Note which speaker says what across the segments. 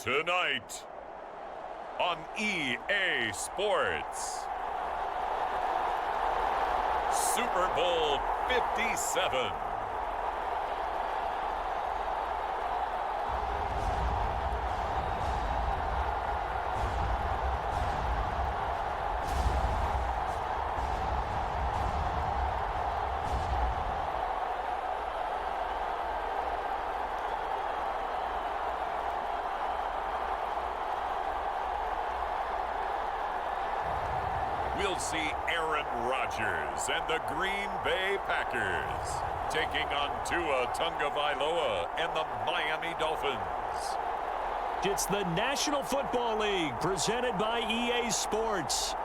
Speaker 1: Tonight on EA Sports, Super Bowl 57. We'll see Aaron Rodgers and the Green Bay Packers taking on Tua Tagovailoa and the Miami Dolphins.
Speaker 2: It's the National Football League presented by EA Sports.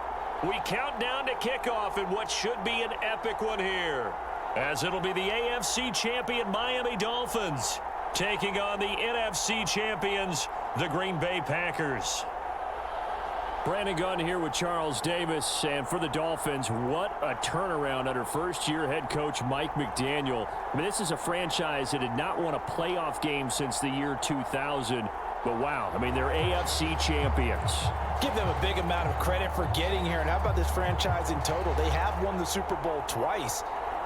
Speaker 2: We count down to kickoff in what should be an epic one here, as it'll be the AFC champion Miami Dolphins taking on the NFC champions, the Green Bay Packers. Brandon Gunn here with Charles Davis, and for the Dolphins, what a turnaround under first-year head coach Mike McDaniel. I mean, this is a franchise that did not won a playoff game since the year 2000, but wow, I mean, they're AFC champions.
Speaker 3: Give them a big amount of credit for getting here, and how about this franchise in total? They have won the Super Bowl twice,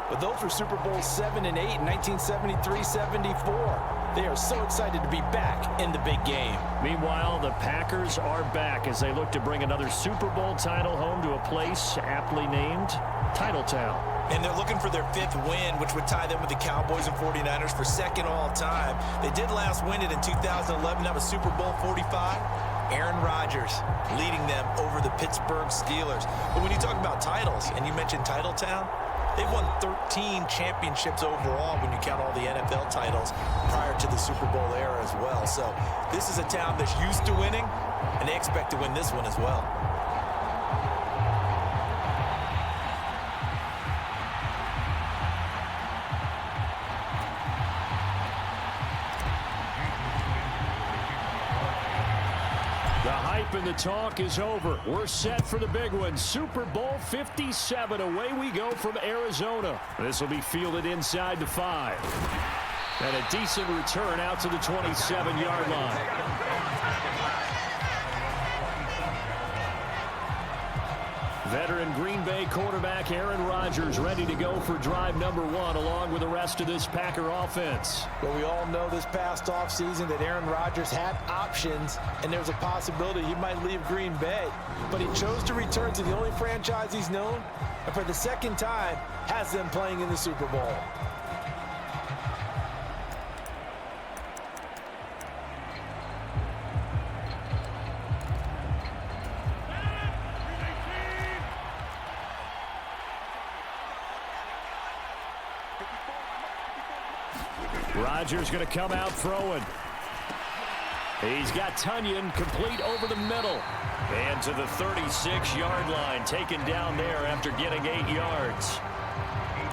Speaker 3: but those were Super Bowls 7 and 8 in 1973-74. They are so excited to be back in the big game.
Speaker 2: Meanwhile, the Packers are back as they look to bring another Super Bowl title home to a place aptly named Titletown.
Speaker 3: And they're looking for their 5th win, which would tie them with the Cowboys and 49ers for 2nd all-time. They did last win it in 2011. That was Super Bowl 45. Aaron Rodgers leading them over the Pittsburgh Steelers. But when you talk about titles, and you mentioned Titletown, they've won 13 championships overall when you count all the NFL titles prior to the Super Bowl era as well. So this is a town that's used to winning, and they expect to win this one as well.
Speaker 2: The hype and the talk is over. We're set for the big one. Super Bowl 57. Away we go from Arizona. This will be fielded inside the 5. And a decent return out to the 27-yard line. Veteran Green Bay quarterback Aaron Rodgers ready to go for drive number 1 along with the rest of this Packer offense.
Speaker 3: Well, we all know this past offseason that Aaron Rodgers had options, and there was a possibility he might leave Green Bay. But he chose to return to the only franchise he's known, and for the 2nd time has them playing in the Super Bowl.
Speaker 2: Rodgers going to come out throwing. He's got Tunyon complete over the middle. And to the 36-yard line, taken down there after getting 8 yards.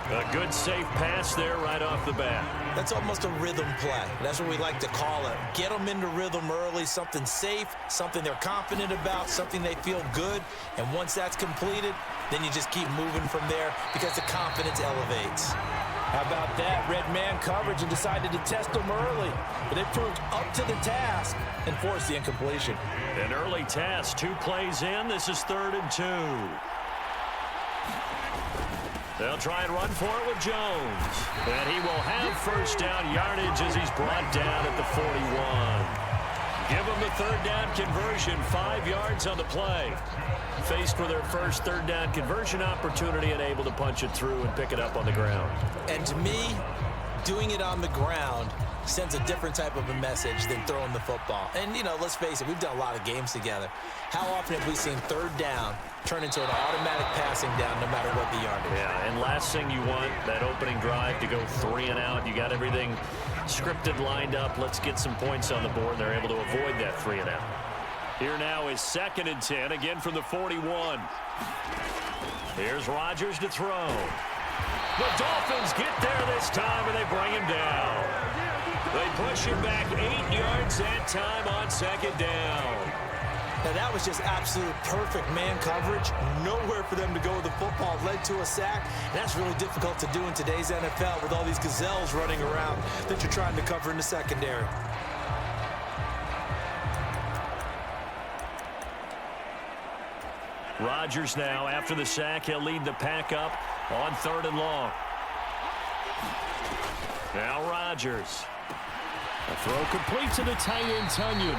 Speaker 2: A good, safe pass there right off the bat.
Speaker 3: That's almost a rhythm play. That's what we like to call it. Get them into rhythm early, something safe, something they're confident about, something they feel good. And once that's completed, then you just keep moving from there because the confidence elevates. How about that? Red man coverage and decided to test them early. But they proved up to the task and forced the incompletion.
Speaker 2: An early task, 2 plays in. This is 3rd and 2. They'll try and run for it with Jones. And he will have first down yardage as he's brought down at the 41. Give them the 3rd down conversion, 5 yards on the play. Faced with their first 3rd down conversion opportunity and able to punch it through and pick it up on the ground.
Speaker 3: And to me, doing it on the ground sends a different type of a message than throwing the football. And, you know, let's face it, we've done a lot of games together. How often have we seen 3rd down turn into an automatic passing down no matter what the yardage?
Speaker 2: Yeah, and last thing you want, that opening drive to go 3 and out. You got everything scripted, lined up. Let's get some points on the board. And they're able to avoid that 3 and out. Here now is 2nd and 10, again from the 41. Here's Rodgers to throw. The Dolphins get there this time, and they bring him down. They push him back 8 yards that time on 2nd down.
Speaker 3: Now that was just absolute perfect man coverage. Nowhere for them to go with the football. Led to a sack. And that's really difficult to do in today's NFL with all these gazelles running around that you're trying to cover in the secondary.
Speaker 2: Rodgers now, after the sack, he'll lead the pack up on 3rd and long. Now Rodgers. A throw complete to the tight end, Tunyon.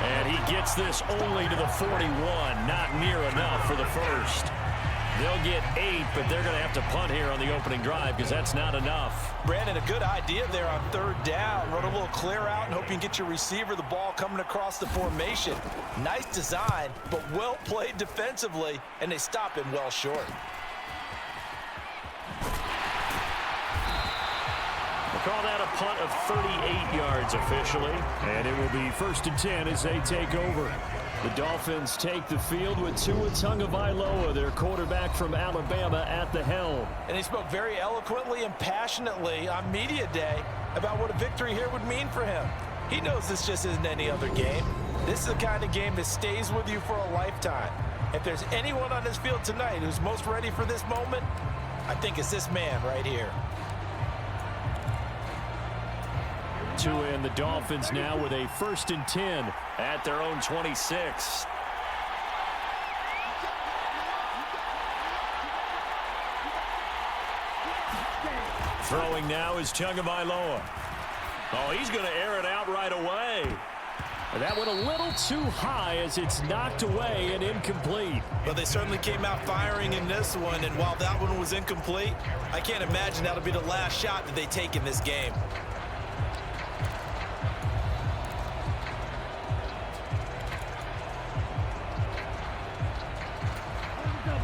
Speaker 2: And he gets this only to the 41. Not near enough for the first. They'll get 8, but they're going to have to punt here on the opening drive because that's not enough.
Speaker 3: Brandon, a good idea there on 3rd down. Run a little clear out and hope you can get your receiver the ball coming across the formation. Nice design, but well played defensively, and they stop him well short.
Speaker 2: We'll call that a punt of 38 yards officially, and it will be 1st and 10 as they take over. The Dolphins take the field with Tua Tagovailoa, their quarterback from Alabama, at the helm.
Speaker 3: And he spoke very eloquently and passionately on media day about what a victory here would mean for him. He knows this just isn't any other game. This is the kind of game that stays with you for a lifetime. If there's anyone on this field tonight who's most ready for this moment, I think it's this man right here.
Speaker 2: Tua and the Dolphins now with a 1st and 10 at their own 26. Throwing now is Tagovailoa. Oh, he's going to air it out right away. That went a little too high as it's knocked away and incomplete.
Speaker 3: Well, they certainly came out firing in this one, and while that one was incomplete, I can't imagine that'll be the last shot that they take in this game.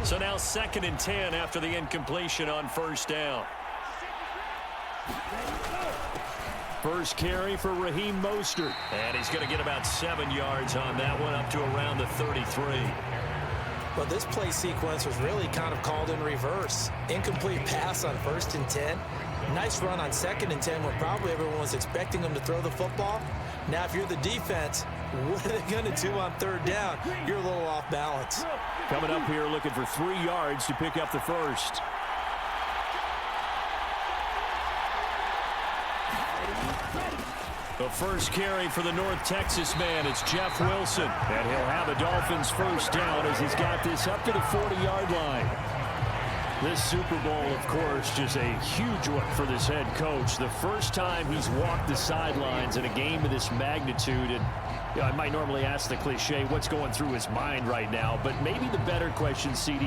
Speaker 2: So now 2nd and 10 after the incompletion on 1st down. First carry for Raheem Mostert. And he's going to get about 7 yards on that one, up to around the 33.
Speaker 3: Well, this play sequence was really kind of called in reverse. Incomplete pass on 1st and 10. Nice run on 2nd and 10 when probably everyone was expecting him to throw the football. Now, if you're the defense, what are they going to do on 3rd down? You're a little off balance.
Speaker 2: Coming up here looking for 3 yards to pick up the first. The first carry for the North Texas man, it's Jeff Wilson. And he'll have a Dolphins 1st down as he's got this up to the 40-yard line. This Super Bowl, of course, just a huge one for this head coach. The first time he's walked the sidelines in a game of this magnitude. And you know, I might normally ask the cliche, what's going through his mind right now? But maybe the better question, CD,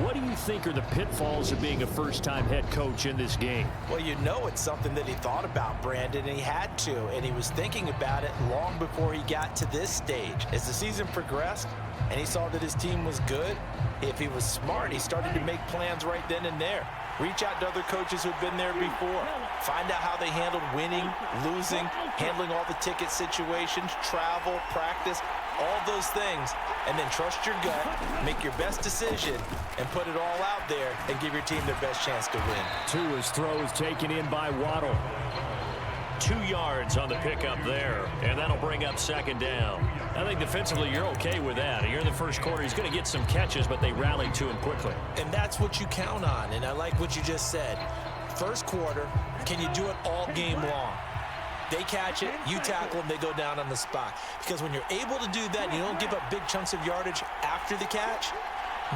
Speaker 2: what do you think are the pitfalls of being a first-time head coach in this game?
Speaker 3: Well, you know it's something that he thought about, Brandon, and he had to. And he was thinking about it long before he got to this stage. As the season progressed and he saw that his team was good, if he was smart, he started to make plans right then and there. Reach out to other coaches who've been there before. Find out how they handled winning, losing, handling all the ticket situations, travel, practice, all those things. And then trust your gut, make your best decision, and put it all out there and give your team their best chance to win.
Speaker 2: Tua's throw is taken in by Waddle. 2 yards on the pickup there, and that'll bring up 2nd down. I think defensively you're okay with that. Here in the first quarter, he's going to get some catches, but they rallied to him quickly.
Speaker 3: And that's what you count on, and I like what you just said. First quarter, can you do it all game long? They catch it, you tackle them, they go down on the spot. Because when you're able to do that and you don't give up big chunks of yardage after the catch,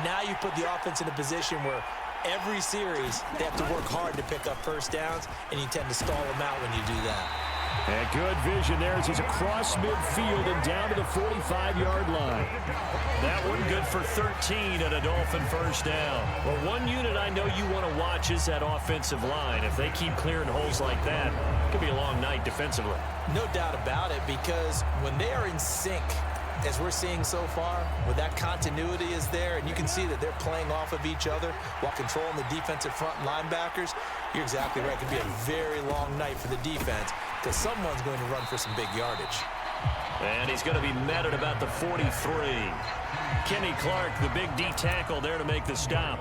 Speaker 3: now you put the offense in a position where every series, they have to work hard to pick up 1st downs, and you tend to stall them out when you do that.
Speaker 2: And good vision there as he's across midfield and down to the 45-yard line. That one good for 13 at a Dolphin 1st down. Well, one unit I know you want to watch is that offensive line. If they keep clearing holes like that, it could be a long night defensively.
Speaker 3: No doubt about it, because when they are in sync, as we're seeing so far, where that continuity is there, and you can see that they're playing off of each other while controlling the defensive front linebackers, you're exactly right. It could be a very long night for the defense because someone's going to run for some big yardage.
Speaker 2: And he's going to be met at about the 43. Kenny Clark, the big D tackle there to make the stop.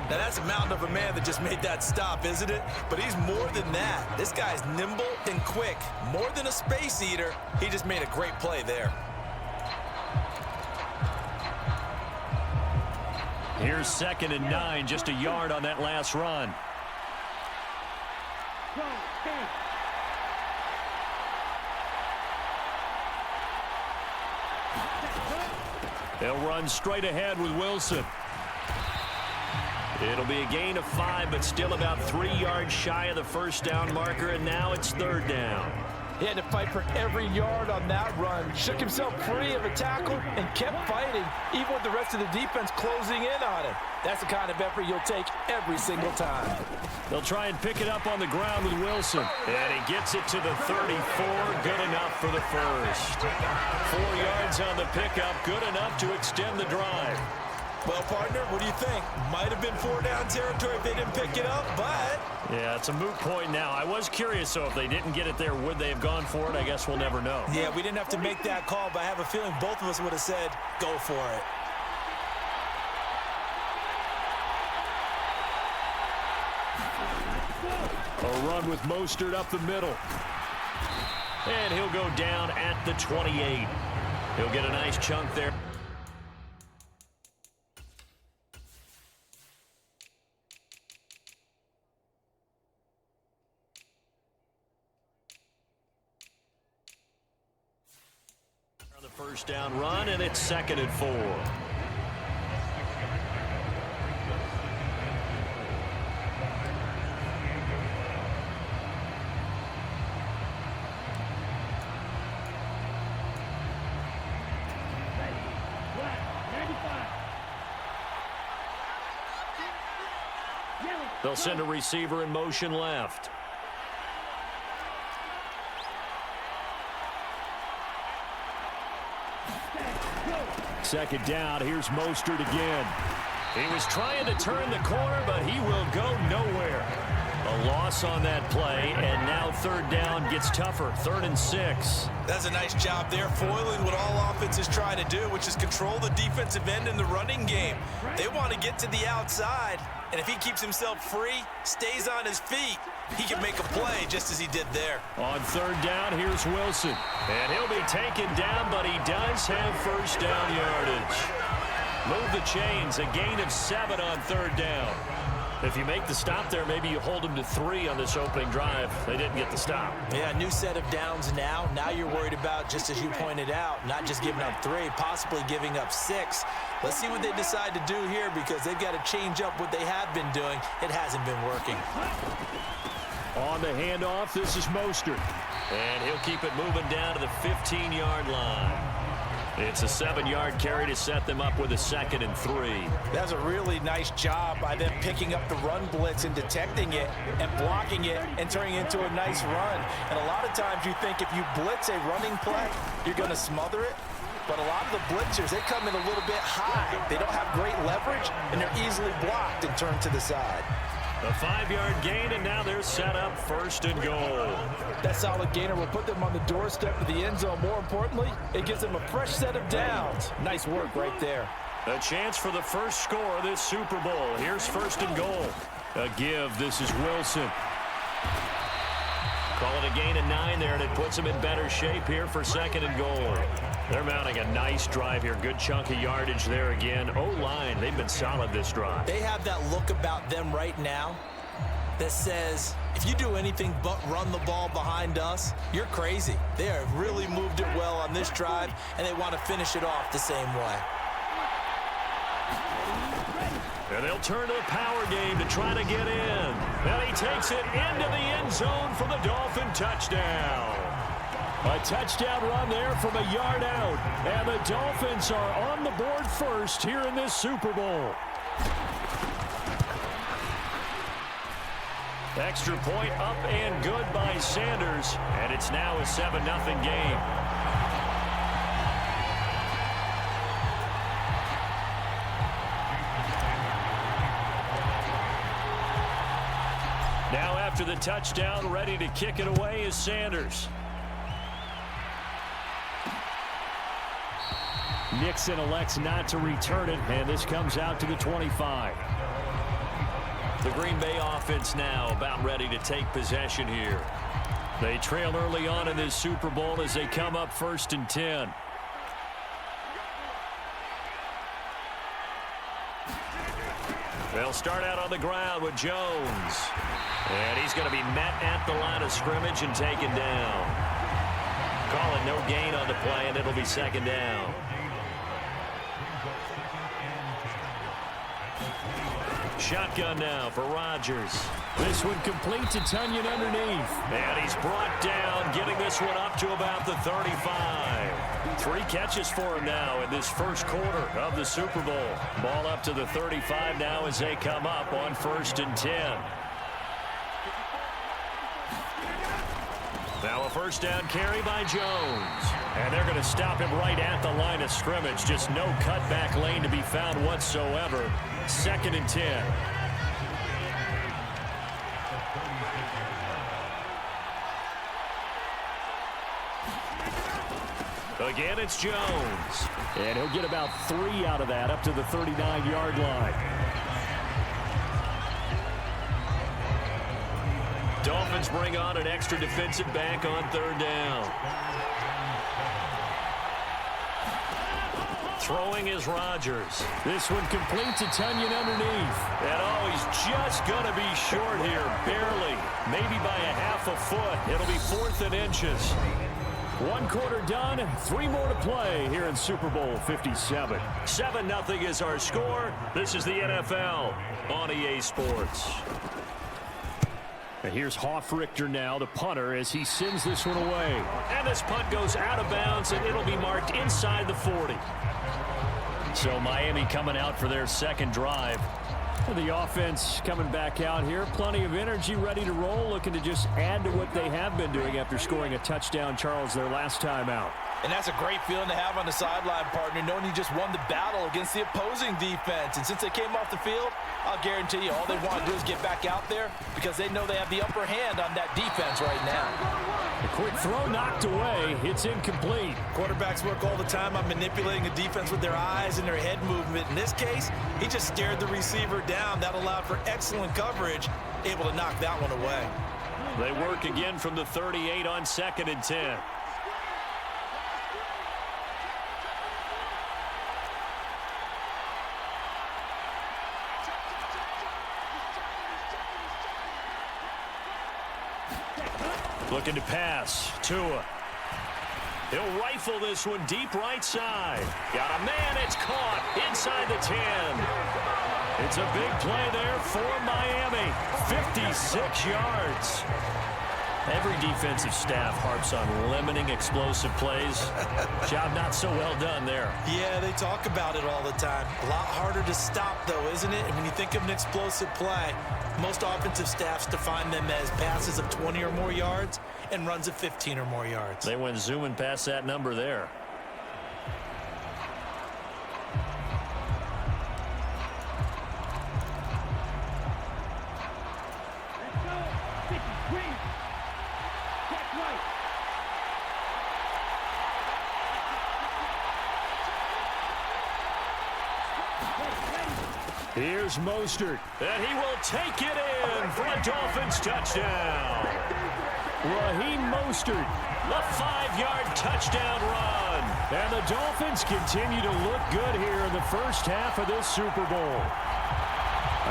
Speaker 3: Now, that's a mountain of a man that just made that stop, isn't it? But he's more than that. This guy's nimble and quick. More than a space eater, he just made a great play there.
Speaker 2: Here's 2nd and 9, just a yard on that last run. They'll run straight ahead with Wilson. It'll be a gain of 5, but still about 3 yards shy of the first down marker, and now it's third down.
Speaker 4: He had to fight for every yard on that run. Shook himself free of a tackle and kept fighting, even with the rest of the defense closing in on him. That's the kind of effort you'll take every single time.
Speaker 2: They'll try and pick it up on the ground with Wilson. And he gets it to the 34. Good enough for the first. 4 yards on the pickup. Good enough to extend the drive.
Speaker 3: Well, partner, what do you think? Might have been 4-down territory if they didn't pick it up, but...
Speaker 2: Yeah, it's a moot point now. I was curious, so if they didn't get it there, would they have gone for it? I guess we'll never know.
Speaker 3: Yeah, we didn't have to make that call, but I have a feeling both of us would have said, go for it.
Speaker 2: A run with Mostert up the middle. And he'll go down at the 28. He'll get a nice chunk there. On the first down run, and it's 2nd and 4. They'll send a receiver in motion left. Second down, here's Mostert again. He was trying to turn the corner, but he will go nowhere. A loss on that play, and now third down gets tougher. 3rd and 6.
Speaker 3: That's a nice job there, foiling what all offenses try to do, which is control the defensive end in the running game. They want to get to the outside, and if he keeps himself free, stays on his feet, he can make a play just as he did there.
Speaker 2: On third down, here's Wilson. And he'll be taken down, but he does have first down yardage. Move the chains, a gain of 7 on third down. If you make the stop there, maybe you hold them to 3 on this opening drive. They didn't get the stop.
Speaker 3: Yeah, new set of downs now. Now you're worried about, just as you pointed out, not just giving up 3, possibly giving up 6. Let's see what they decide to do here, because they've got to change up what they have been doing. It hasn't been working.
Speaker 2: On the handoff, this is Mostert. And he'll keep it moving down to the 15-yard line. It's a 7-yard carry to set them up with a 2nd and 3.
Speaker 4: That's a really nice job by them picking up the run blitz and detecting it and blocking it and turning it into a nice run. And a lot of times you think if you blitz a running play, you're going to smother it. But a lot of the blitzers, they come in a little bit high. They don't have great leverage, and they're easily blocked and turned to the side.
Speaker 2: A 5-yard gain, and now they're set up 1st and goal.
Speaker 4: That solid gainer will put them on the doorstep of the end zone. More importantly, it gives them a fresh set of downs. Nice work right there.
Speaker 2: A chance for the first score of this Super Bowl. Here's 1st and goal. A give. This is Wilson. Call it a gain of 9 there, and it puts them in better shape here for 2nd and goal. They're mounting a nice drive here. Good chunk of yardage there again. O-line, they've been solid this drive.
Speaker 3: They have that look about them right now that says, if you do anything but run the ball behind us, you're crazy. They have really moved it well on this drive, and they want to finish it off the same way.
Speaker 2: And they'll turn to the power game to try to get in. And he takes it into the end zone for the Dolphin touchdown. A touchdown run there from a yard out. And the Dolphins are on the board first here in this Super Bowl. Extra point up and good by Sanders. And it's now a 7-0 game. Now after the touchdown, ready to kick it away is Sanders. Nixon elects not to return it, and this comes out to the 25. The Green Bay offense now about ready to take possession here. They trail early on in this Super Bowl as they come up 1st and 10. They'll start out on the ground with Jones. And he's going to be met at the line of scrimmage and taken down. Call it no gain on the play, and it'll be 2nd down. Shotgun now for Rodgers. This one complete to Tunyon underneath. And he's brought down, getting this one up to about the 35. 3 catches for him now in this first quarter of the Super Bowl. Ball up to the 35 now as they come up on 1st and 10. Now a first down carry by Jones. And they're going to stop him right at the line of scrimmage. Just no cutback lane to be found whatsoever. 2nd and 10. Again, it's Jones. And he'll get about 3 out of that up to the 39-yard line. Dolphins bring on an extra defensive back on 3rd down. Throwing is Rodgers. This one complete to Tunyon underneath. And he's just going to be short here, barely. Maybe by a half a foot. It'll be 4th and inches. 1 quarter done, 3 more to play here in Super Bowl 57. 7-0 is our score. This is the NFL on EA Sports. And here's Hofrichter now, the punter, as he sends this one away. And this punt goes out of bounds, and it'll be marked inside the 40. So Miami coming out for their 2nd drive. The offense coming back out here. Plenty of energy, ready to roll, looking to just add to what they have been doing after scoring a touchdown, Charles, their last time out.
Speaker 4: And that's a great feeling to have on the sideline, partner, knowing you just won the battle against the opposing defense. And since they came off the field, I'll guarantee you all they want to do is get back out there because they know they have the upper hand on that defense right now.
Speaker 2: A quick throw knocked away. It's incomplete.
Speaker 4: Quarterbacks work all the time on manipulating the defense with their eyes and their head movement. In this case, he just stared the receiver down. That allowed for excellent coverage, able to knock that one away.
Speaker 2: They work again from the 38 on 2nd and 10. Looking to pass. Tua. He'll rifle this one deep right side. Got a man. It's caught inside the 10. It's a big play there for Miami. 56 yards. Every defensive staff harps on limiting explosive plays. Job not so well done there.
Speaker 4: Yeah, they talk about it all the time. A lot harder to stop, though, isn't it? And when you think of an explosive play, most offensive staffs define them as passes of 20 or more yards and runs of 15 or more yards.
Speaker 2: They went zooming past that number there. Here's Mostert, and he will take it in for a Dolphins touchdown. Raheem Mostert, a 5-yard touchdown run. And the Dolphins continue to look good here in the first half of this Super Bowl.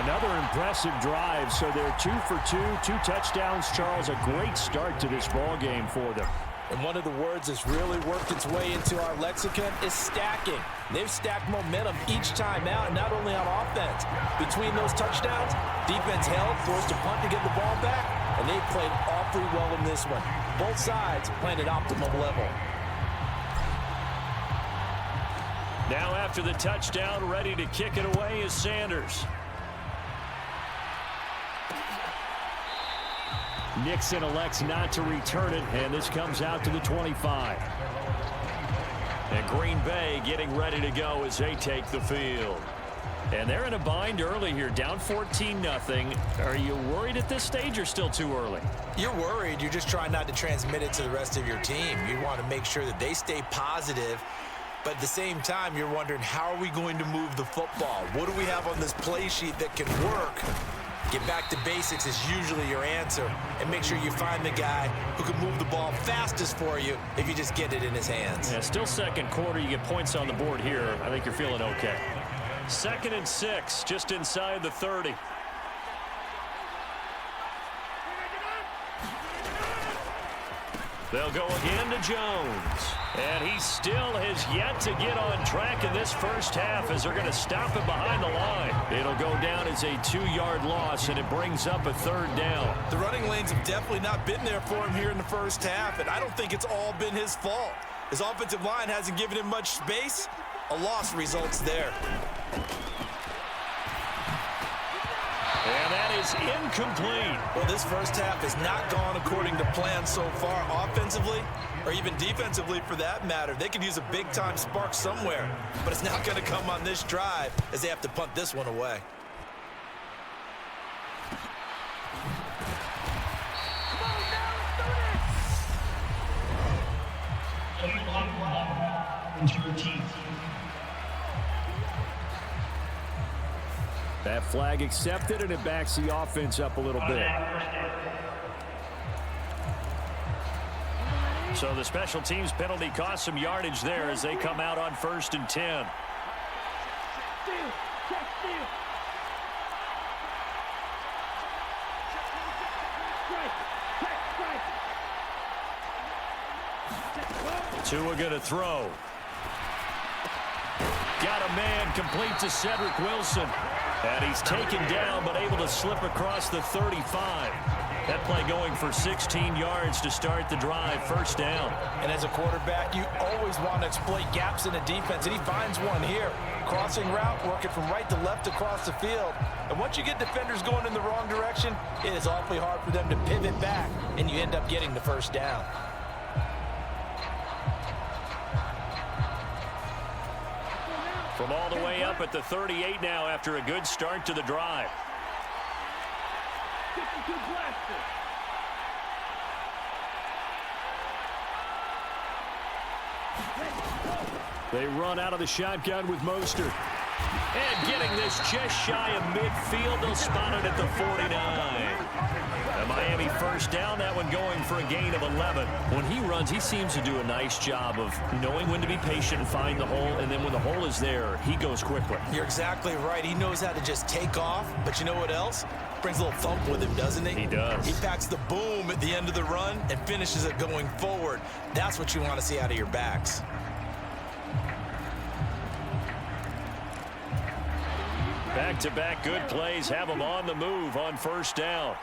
Speaker 2: Another impressive drive, so they're 2 for 2, 2 touchdowns. Charles, a great start to this ball game for them.
Speaker 4: And one of the words that's really worked its way into our lexicon is stacking. They've stacked momentum each time out, and not only on offense. Between those touchdowns, defense held, forced a punt to get the ball back, and they played awfully well in this one. Both sides playing at optimum level.
Speaker 2: Now after the touchdown, ready to kick it away is Sanders. Nixon elects not to return it, and this comes out to the 25. And Green Bay getting ready to go as they take the field. And they're in a bind early here, down 14-0. Are you worried at this stage or still too early?
Speaker 4: You're worried. You're just trying not to transmit it to the rest of your team. You want to make sure that they stay positive. But at the same time, you're wondering, how are we going to move the football? What do we have on this play sheet that can work? Get back to basics is usually your answer, and make sure you find the guy who can move the ball fastest for you if you just get it in his hands.
Speaker 2: Yeah, still second quarter. You get points on the board here. I think you're feeling okay. 2nd and 6, just inside the 30. They'll go again to Jones. And he still has yet to get on track in this first half as they're going to stop him behind the line. It'll go down as a 2-yard loss, and it brings up a 3rd down.
Speaker 3: The running lanes have definitely not been there for him here in the first half, and I don't think it's all been his fault. His offensive line hasn't given him much space. A loss results there.
Speaker 2: And that is incomplete.
Speaker 3: Well, this first half has not gone according to plan so far offensively, or even defensively for that matter. They could use a big-time spark somewhere, but it's not going to come on this drive as they have to punt this one away.
Speaker 2: That flag accepted, and it backs the offense up a little bit. So the special teams penalty cost some yardage there as they come out on 1st and 10. Tua going to throw. Got a man complete to Cedric Wilson. And he's taken down but able to slip across the 35. That play going for 16 yards to start the drive. 1st down.
Speaker 4: And as a quarterback, you always want to exploit gaps in the defense, and he finds one here. Crossing route, working from right to left across the field. And once you get defenders going in the wrong direction, it is awfully hard for them to pivot back, and you end up getting the 1st down.
Speaker 2: From all the way up at the 38 now after a good start to the drive. They run out of the shotgun with Mostert. And getting this just shy of midfield, they'll spot it at the 49. A Miami 1st down, that one going for a gain of 11. When he runs, he seems to do a nice job of knowing when to be patient and find the hole, and then when the hole is there, he goes quickly.
Speaker 3: You're exactly right. He knows how to just take off, but you know what else? Brings a little thump with him, doesn't he?
Speaker 2: He does.
Speaker 3: He packs the boom at the end of the run and finishes it going forward. That's what you want to see out of your backs.
Speaker 2: Back-to-back good plays have them on the move on 1st down.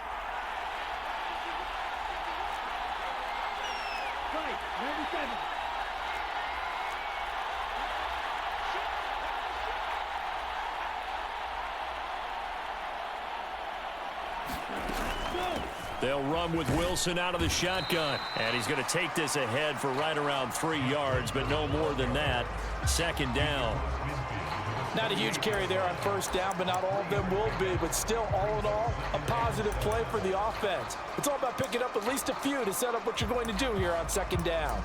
Speaker 2: They'll run with Wilson out of the shotgun. And he's going to take this ahead for right around 3 yards, but no more than that. 2nd down.
Speaker 4: Not a huge carry there on 1st down, but not all of them will be. But still, all in all, a positive play for the offense. It's all about picking up at least a few to set up what you're going to do here on 2nd down.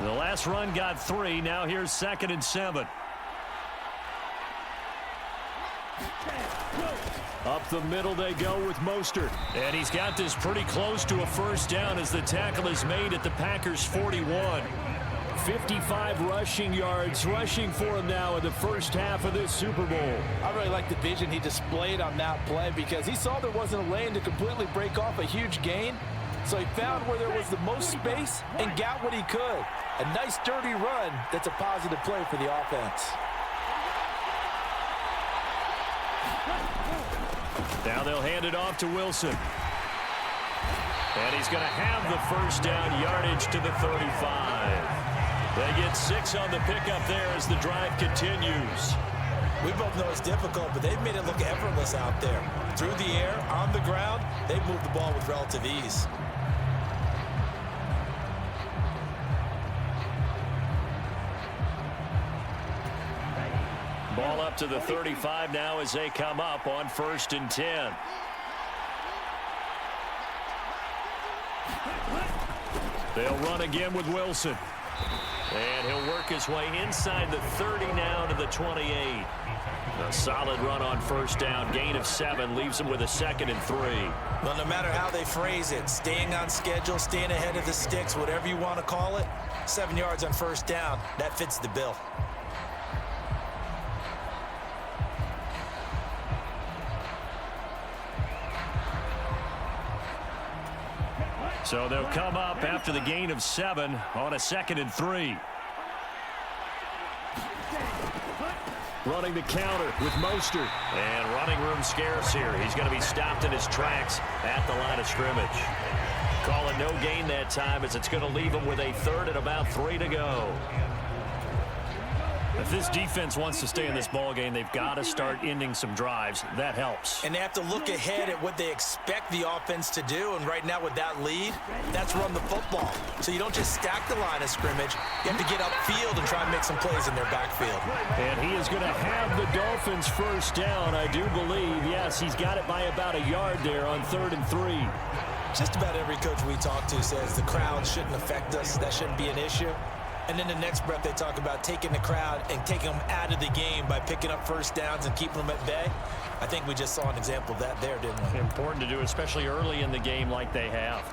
Speaker 2: The last run got 3. Now here's 2nd and 7. Up the middle they go with Mostert. And he's got this pretty close to a 1st down as the tackle is made at the Packers' 41. 55 rushing yards rushing for him now in the first half of this Super Bowl.
Speaker 4: I really like the vision he displayed on that play because he saw there wasn't a lane to completely break off a huge gain. So he found where there was the most space and got what he could. A nice dirty run that's a positive play for the offense.
Speaker 2: Now they'll hand it off to Wilson. And he's going to have the 1st down yardage to the 35. They get 6 on the pickup there as the drive continues.
Speaker 3: We both know it's difficult, but they've made it look effortless out there. Through the air, on the ground, they've moved the ball with relative ease.
Speaker 2: Ball up to the 35 now as they come up on 1st and 10. They'll run again with Wilson. And he'll work his way inside the 30 now to the 28. A solid run on 1st down. Gain of 7 leaves him with a 2nd and 3.
Speaker 3: Well, no matter how they phrase it, staying on schedule, staying ahead of the sticks, whatever you want to call it, 7 yards on 1st down, that fits the bill.
Speaker 2: So they'll come up after the gain of 7 on a 2nd and 3. Running the counter with Mostert. And running room scarce here. He's going to be stopped in his tracks at the line of scrimmage. Calling no gain that time as it's going to leave him with a 3rd and about 3 to go. If this defense wants to stay in this ball game, they've got to start ending some drives. That helps.
Speaker 3: And they have to look ahead at what they expect the offense to do. And right now with that lead, that's run the football. So you don't just stack the line of scrimmage. You have to get upfield and try and make some plays in their backfield.
Speaker 2: And he is going to have the Dolphins first down, I do believe. Yes, he's got it by about a yard there on 3rd and 3.
Speaker 3: Just about every coach we talk to says the crowd shouldn't affect us. That shouldn't be an issue. And then the next breath they talk about taking the crowd and taking them out of the game by picking up first downs and keeping them at bay. I think we just saw an example of that there, didn't we?
Speaker 2: Important to do, especially early in the game like they have.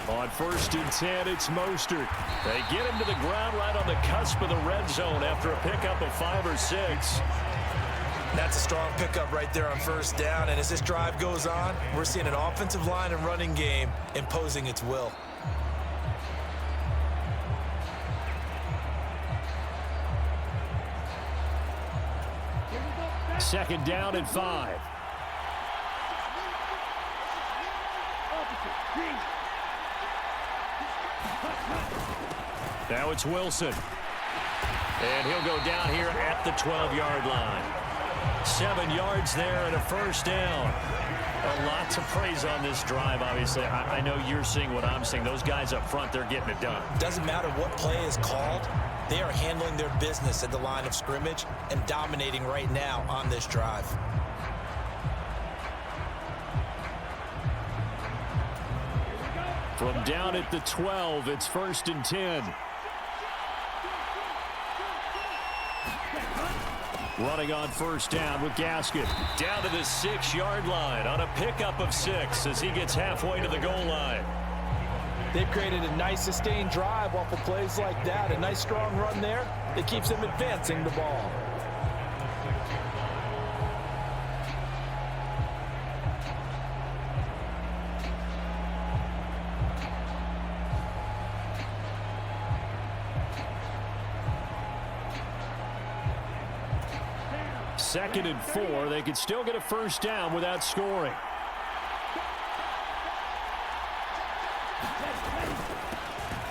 Speaker 2: On 1st and 10, it's Mostert. They get him to the ground right on the cusp of the red zone after a pickup of 5 or 6.
Speaker 3: That's a strong pickup right there on first down. And as this drive goes on, we're seeing an offensive line and running game imposing its will.
Speaker 2: Second down and 5. Now it's Wilson. And he'll go down here at the 12-yard line. 7 yards there and a first down. A lot to praise on this drive, obviously. I know you're seeing what I'm seeing. Those guys up front, they're getting it done.
Speaker 3: Doesn't matter what play is called. They are handling their business at the line of scrimmage and dominating right now on this drive.
Speaker 2: From down at the 12, it's 1st and 10. Running on first down with Gaskin. Down to the 6-yard line on a pickup of 6 as he gets halfway to the goal line.
Speaker 4: They've created a nice sustained drive off of plays like that. A nice strong run there that keeps them advancing the ball.
Speaker 2: Second and 4. They could still get a first down without scoring.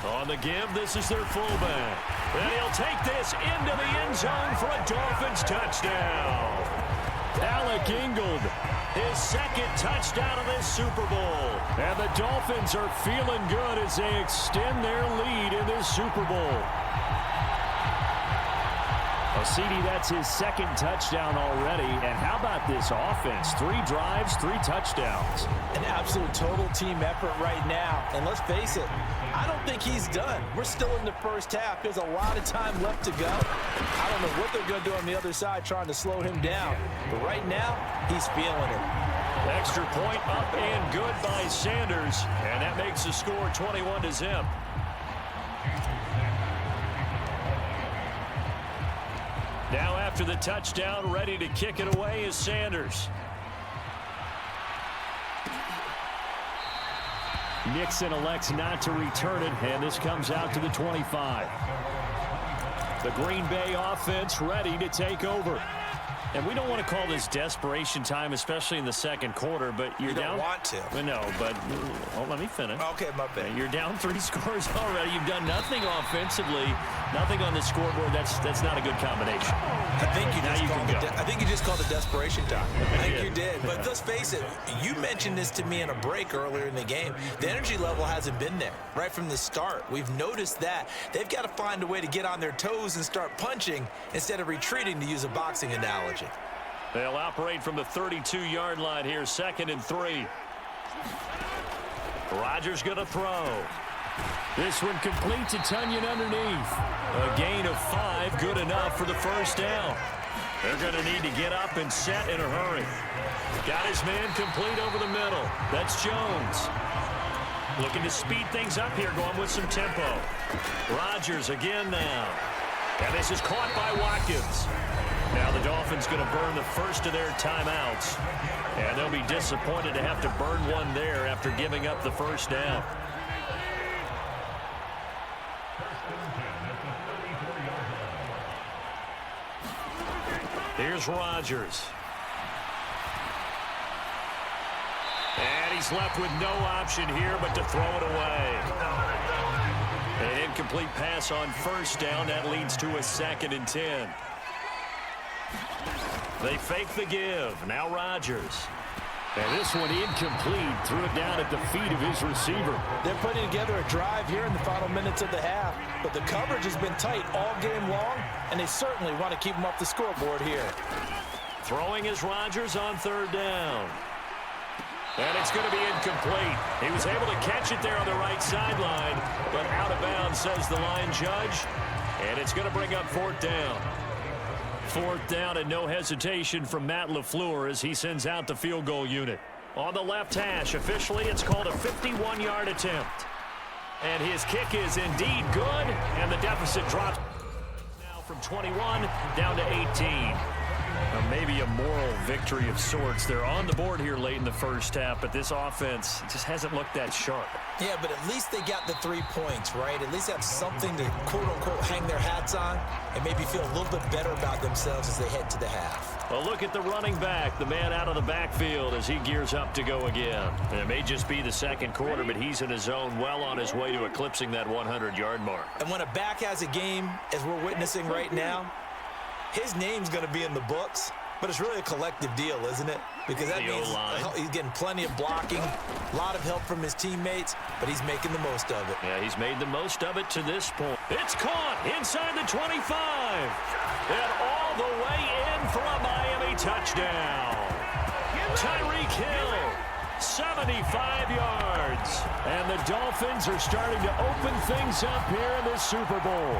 Speaker 2: On the give, this is their fullback. And he'll take this into the end zone for a Dolphins touchdown. Alec Ingold, his 2nd touchdown of this Super Bowl. And the Dolphins are feeling good as they extend their lead in this Super Bowl. CD, that's his 2nd touchdown already. And how about this offense? 3 drives, 3 touchdowns.
Speaker 4: An absolute total team effort right now. And let's face it, I don't think he's done. We're still in the first half. There's a lot of time left to go. I don't know what they're going to do on the other side trying to slow him down. But right now, he's feeling it.
Speaker 2: Extra point up and good by Sanders. And that makes the score 21-0. Now after the touchdown, ready to kick it away is Sanders. Nixon elects not to return it, and this comes out to the 25. The Green Bay offense ready to take over. And we don't want to call this desperation time, especially in the second quarter, but you're down.
Speaker 3: You don't want to.
Speaker 2: No, but let me finish.
Speaker 3: Okay, my bad.
Speaker 2: You're down 3 scores already. You've done nothing offensively, nothing on the scoreboard. That's not a good combination.
Speaker 3: I think you just called it desperation time. I think you did. But let's face it, you mentioned this to me in a break earlier in the game. The energy level hasn't been there right from the start. We've noticed that. They've got to find a way to get on their toes and start punching instead of retreating, to use a boxing analogy.
Speaker 2: They'll operate from the 32-yard line here, 2nd and 3. Rodgers going to throw. This one complete to Tunyon underneath. A gain of 5, good enough for the first down. They're going to need to get up and set in a hurry. Got his man complete over the middle. That's Jones. Looking to speed things up here, going with some tempo. Rodgers again now. And this is caught by Watkins. Now the Dolphins going to burn the first of their timeouts. And they'll be disappointed to have to burn one there after giving up the first down. Here's Rodgers. And he's left with no option here but to throw it away. An incomplete pass on first down. That leads to a 2nd and 10. They fake the give. Now Rodgers. And this one incomplete. Threw it down at the feet of his receiver.
Speaker 4: They're putting together a drive here in the final minutes of the half, but the coverage has been tight all game long, and they certainly want to keep them off the scoreboard here.
Speaker 2: Throwing is Rodgers on 3rd down. And it's going to be incomplete. He was able to catch it there on the right sideline, but out of bounds, says the line judge. And it's going to bring up 4th down. 4th down and no hesitation from Matt LaFleur as he sends out the field goal unit. On the left hash, officially it's called a 51-yard attempt. And his kick is indeed good, and the deficit drops now from 21 down to 18. Now maybe a moral victory of sorts. They're on the board here late in the first half, but this offense just hasn't looked that sharp.
Speaker 3: Yeah, but at least they got the 3 points, right? At least have something to, quote-unquote, hang their hats on and maybe feel a little bit better about themselves as they head to the half.
Speaker 2: Well, look at the running back, the man out of the backfield as he gears up to go again. And it may just be the 2nd quarter, but he's in his zone, well on his way to eclipsing that 100-yard mark.
Speaker 3: And when a back has a game, as we're witnessing right now, his name's going to be in the books, but it's really a collective deal, isn't it? Because that means he's getting plenty of blocking, a lot of help from his teammates, but he's making the most of it.
Speaker 2: Yeah, he's made the most of it to this point. It's caught inside the 25. And all the way in for a Miami touchdown. Tyreek Hill, 75 yards. And the Dolphins are starting to open things up here in the Super Bowl.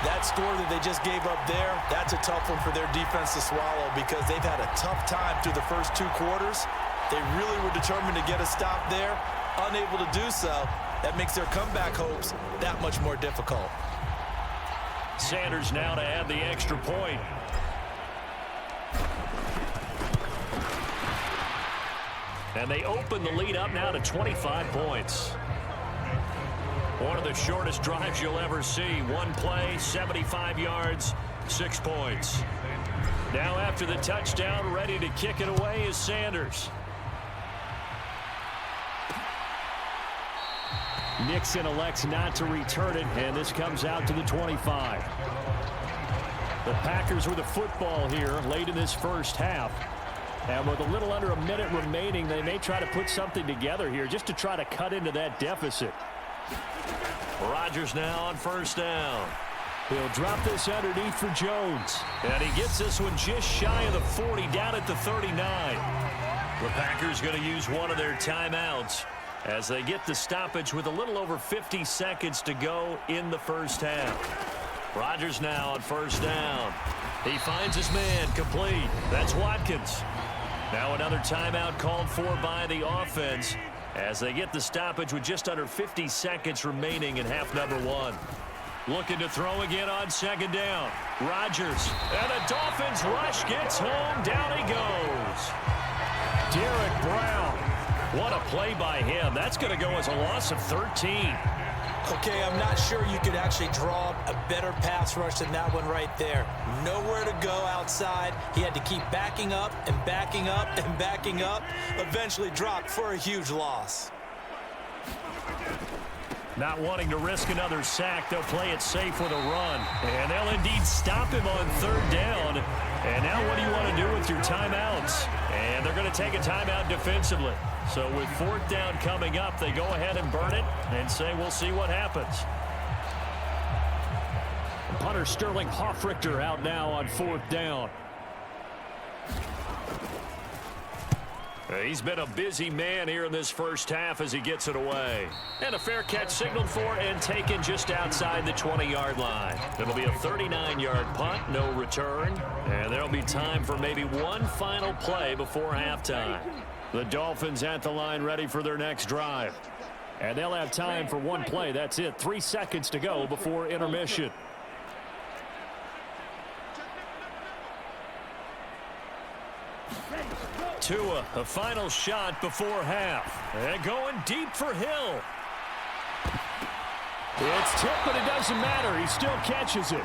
Speaker 3: That score that they just gave up there, that's a tough one for their defense to swallow because they've had a tough time through the first 2 quarters. They really were determined to get a stop there, unable to do so. That makes their comeback hopes that much more difficult.
Speaker 2: Sanders now to add the extra point. And they open the lead up now to 25 points. One of the shortest drives you'll ever see. One play, 75 yards, 6 points. Now after the touchdown, ready to kick it away is Sanders. Nixon elects not to return it, and this comes out to the 25. The Packers with the football here late in this first half. And with a little under a minute remaining, they may try to put something together here just to try to cut into that deficit. Rodgers now on 1st down. He'll drop this underneath for Jones. And he gets this one just shy of the 40, down at the 39. The Packers going to use one of their timeouts as they get the stoppage with a little over 50 seconds to go in the first half. Rodgers now on 1st down. He finds his man complete. That's Watkins. Now another timeout called for by the offense as they get the stoppage with just under 50 seconds remaining in half number 1. Looking to throw again on 2nd down. Rodgers. And the Dolphins rush gets home. Down he goes. Derek Brown. What a play by him. That's going to go as a loss of 13.
Speaker 3: Okay, I'm not sure you could actually draw a better pass rush than that one right there. Nowhere to go outside. He had to keep backing up and backing up and backing up. Eventually dropped for a huge loss.
Speaker 2: Not wanting to risk another sack, they'll play it safe with a run. And they'll indeed stop him on 3rd down. And now what do you want to do with your timeouts? And they're going to take a timeout defensively. So with 4th down coming up, they go ahead and burn it and say we'll see what happens. Punter Sterling Hoffrichter out now on 4th down. He's been a busy man here in this first half as he gets it away. And a fair catch signaled for and taken just outside the 20-yard line. It'll be a 39-yard punt, no return. And there'll be time for maybe one final play before halftime. The Dolphins at the line ready for their next drive. And they'll have time for one play. That's it. 3 seconds to go before intermission. Tua, a final shot before half. And going deep for Hill. It's tipped, but it doesn't matter. He still catches it.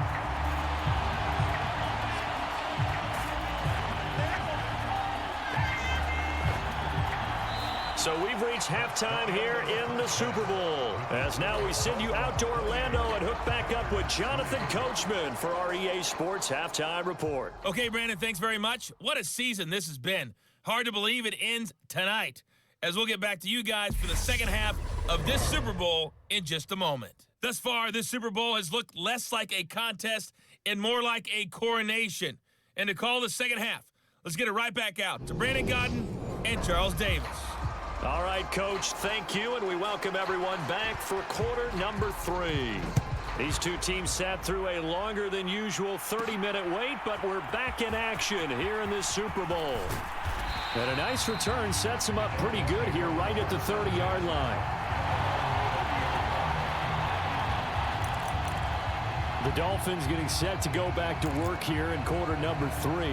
Speaker 2: So we've reached halftime here in the Super Bowl. As now we send you out to Orlando and hook back up with Jonathan Coachman for our EA Sports Halftime Report.
Speaker 5: Okay, Brandon, thanks very much. What a season this has been. Hard to believe it ends tonight, as we'll get back to you guys for the second half of this Super Bowl in just a moment. Thus far, this Super Bowl has looked less like a contest and more like a coronation. And to call the second half, let's get it right back out to Brandon Godden and Charles Davis.
Speaker 2: All right, Coach, thank you, and we welcome everyone back for quarter number 3. These two teams sat through a longer than usual 30-minute wait, but we're back in action here in this Super Bowl. And a nice return sets them up pretty good here right at the 30-yard line. The Dolphins getting set to go back to work here in quarter number 3.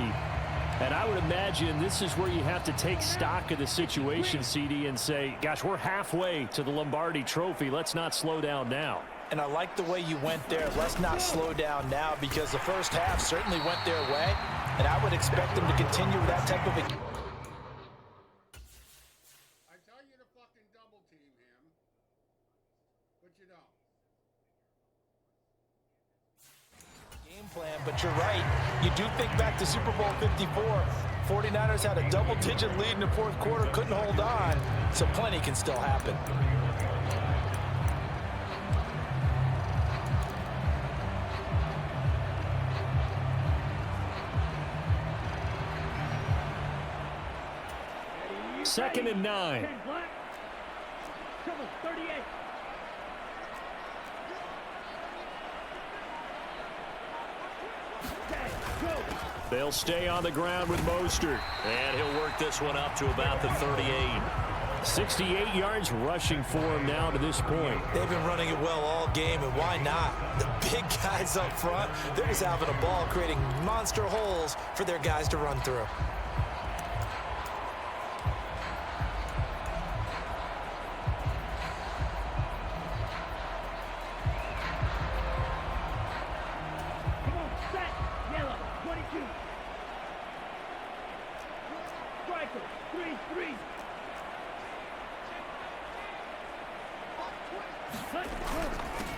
Speaker 2: And I would imagine this is where you have to take stock of the situation, CD, and say, gosh, we're halfway to the Lombardi Trophy. Let's not slow down now.
Speaker 4: And I like the way you went there. Let's not slow down now, because the first half certainly went their way. And I would expect them to continue with that type of a...
Speaker 6: I tell you to fucking double team him, but you don't.
Speaker 4: Plan, but you're right. You do think back to Super Bowl 54. 49ers had a double-digit lead in the fourth quarter, couldn't hold on, so plenty can still happen.
Speaker 2: Second and 9.
Speaker 7: Come on, 38.
Speaker 2: They'll stay on the ground with Mostert. And he'll work this one up to about the 38. 68 yards rushing for him now to this point.
Speaker 3: They've been running it well all game, and why not? The big guys up front, they're just having a ball, creating monster holes for their guys to run through.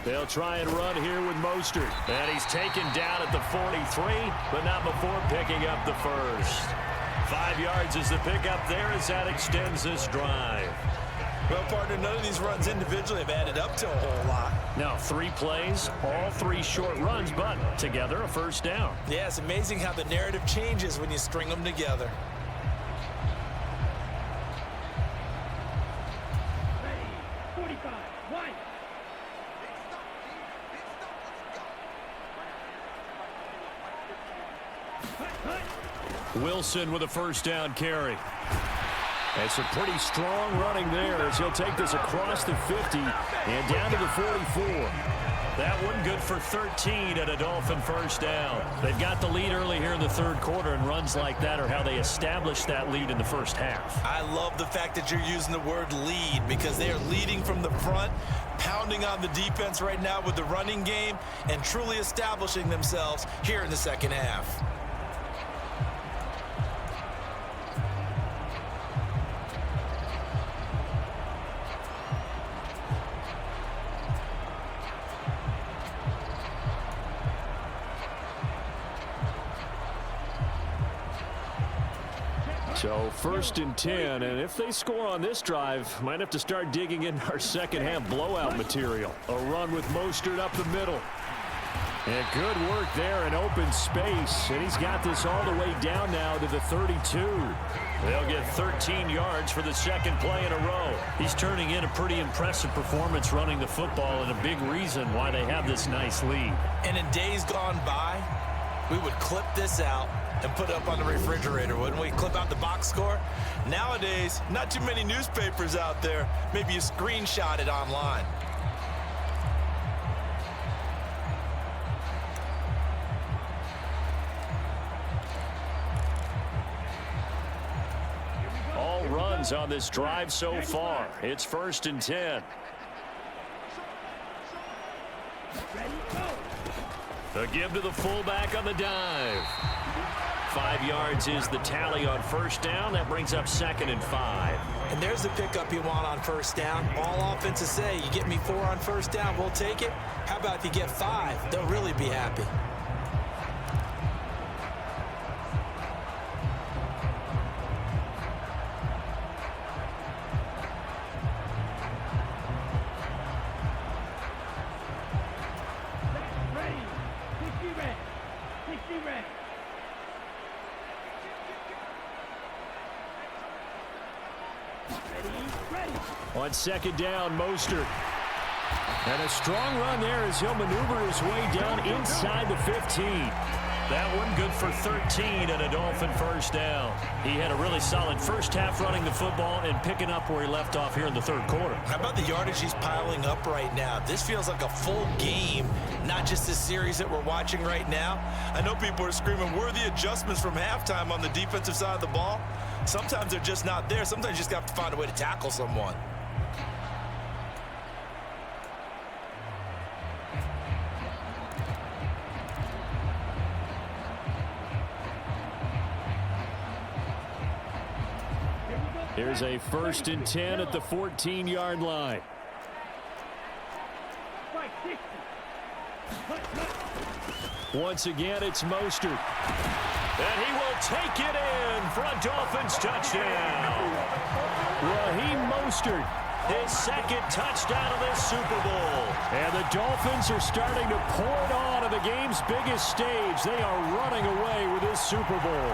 Speaker 2: They'll try and run here with Mostert. And he's taken down at the 43, but not before picking up the first. 5 yards is the pickup there as that extends this drive.
Speaker 3: Well, partner, none of these runs individually have added up to a whole lot.
Speaker 2: Now 3 plays, all 3 short runs, but together a first down.
Speaker 3: Yeah, it's amazing how the narrative changes when you string them together.
Speaker 2: Wilson with a first down carry. It's a pretty strong running there as he'll take this across the 50 and down to the 44. That one good for 13 at a Dolphin first down. They've got the lead early here in the third quarter, and runs like that are how they established that lead in the first half.
Speaker 3: I love the fact that you're using the word lead, because they are leading from the front, pounding on the defense right now with the running game, and truly establishing themselves here in the second half.
Speaker 2: So first and 10, and if they score on this drive, might have to start digging in our second half blowout material. A run with Mostert up the middle. And good work there in open space. And he's got this all the way down now to the 32. They'll get 13 yards for the second play in a row. He's turning in a pretty impressive performance running the football, and a big reason why they have this nice lead.
Speaker 3: And in days gone by, we would clip this out and put it up on the refrigerator, wouldn't we? Clip out the box score. Nowadays, not too many newspapers out there. Maybe you screenshot it online.
Speaker 2: All runs on this drive so far. It's 1st and 10. The give to the fullback on the dive. 5 yards is the tally on first down. That brings up 2nd and 5.
Speaker 3: And there's the pickup you want on first down. All offenses say, you get me 4 on first down, we'll take it. How about if you get 5? They'll really be happy.
Speaker 2: On 2nd down, Mostert. And a strong run there as he'll maneuver his way down inside the 15. That one good for 13 and a Dolphin first down. He had a really solid first half running the football and picking up where he left off here in the 3rd quarter.
Speaker 3: How about the yardage he's piling up right now? This feels like a full game, not just the series that we're watching right now. I know people are screaming, where are the adjustments from halftime on the defensive side of the ball? Sometimes they're just not there. Sometimes you just got to find a way to tackle someone.
Speaker 2: Here's a 1st and 10 at the 14-yard line. Once again, it's Mostert. And he will take it in for a Dolphins touchdown. Raheem Mostert, his 2nd touchdown of this Super Bowl. And the Dolphins are starting to pour it on the game's biggest stage. They are running away with this Super Bowl.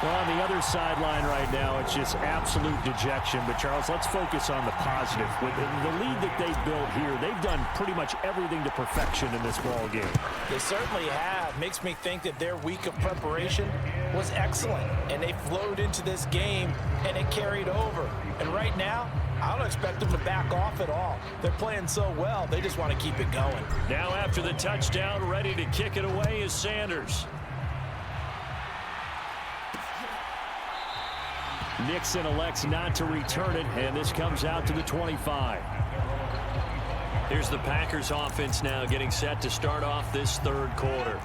Speaker 2: Well, on the other sideline right now, it's just absolute dejection. But, Charles, let's focus on the positive. With the lead that they've built here, they've done pretty much everything to perfection in this ball game.
Speaker 4: They certainly have. Makes me think that their week of preparation was excellent. And they flowed into this game, and it carried over. And right now, I don't expect them to back off at all. They're playing so well, they just want to keep it going.
Speaker 2: Now after the touchdown, ready to kick it away is Sanders. Nixon elects not to return it, and this comes out to the 25. Here's the Packers offense now getting set to start off this 3rd quarter.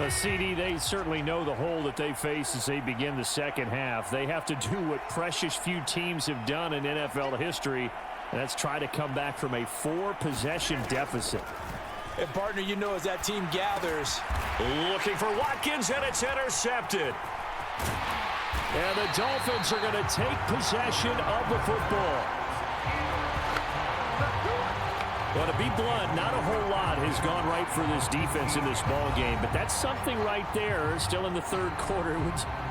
Speaker 2: CD, they certainly know the hole that they face as they begin the 2nd half. They have to do what precious few teams have done in NFL history, and that's try to come back from a 4-possession deficit.
Speaker 4: And, partner, you know as that team gathers.
Speaker 2: Looking for Watkins, and it's intercepted. And the Dolphins are going to take possession of the football. Well, to be blunt, not a whole lot has gone right for this defense in this ball game, but that's something right there. Still in the 3rd quarter.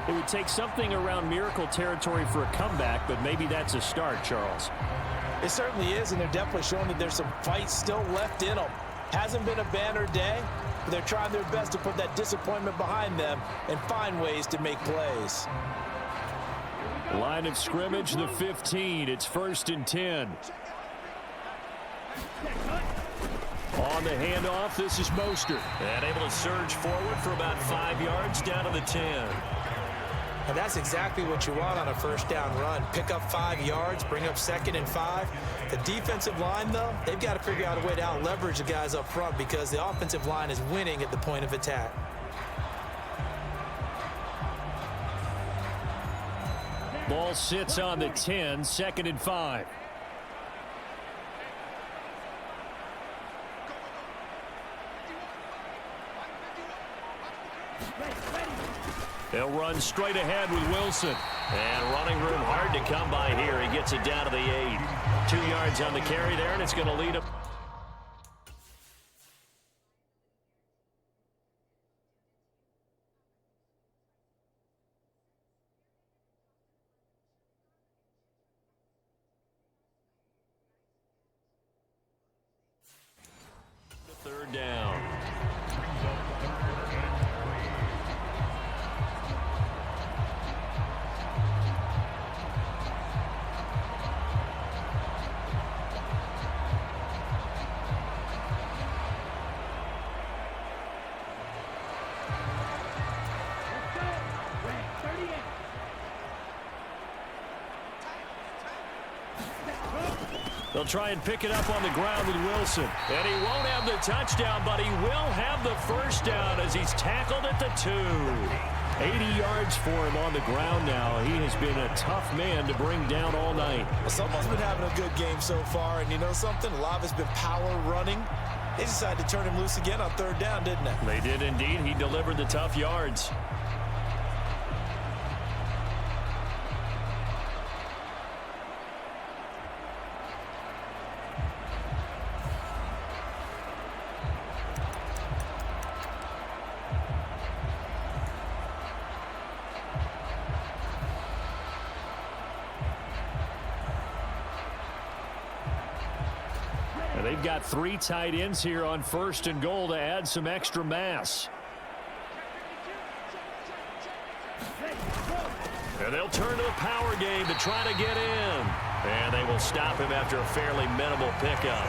Speaker 2: It would take something around miracle territory for a comeback, but maybe that's a start, Charles.
Speaker 4: It certainly is, and they're definitely showing that there's some fight still left in them. Hasn't been a banner day, but they're trying their best to put that disappointment behind them and find ways to make plays.
Speaker 2: Line of scrimmage, the 15. It's 1st and 10. On the handoff, this is Mostert. And able to surge forward for about 5 yards down to the 10.
Speaker 3: And that's exactly what you want on a first down run. Pick up 5 yards, bring up 2nd and 5. The defensive line, though, they've got to figure out a way to out-leverage the guys up front because the offensive line is winning at the point of attack.
Speaker 2: Ball sits on the 10, 2nd and 5. They'll run straight ahead with Wilson. And running room hard to come by here. He gets it down to the 8. 2 yards on the carry there, and it's going to lead him. third down. They'll try and pick it up on the ground with Wilson. And he won't have the touchdown, but he will have the first down as he's tackled at the 2. 80 yards for him on the ground now. He has been a tough man to bring down all night.
Speaker 3: Well, someone's been having a good game so far, and you know something? A lot of it's been power running. They decided to turn him loose again on third down, didn't they?
Speaker 2: They did indeed. He delivered the tough yards. And they've got 3 tight ends here on 1st and goal to add some extra mass. And they'll turn to the power game to try to get in. And they will stop him after a fairly minimal pickup.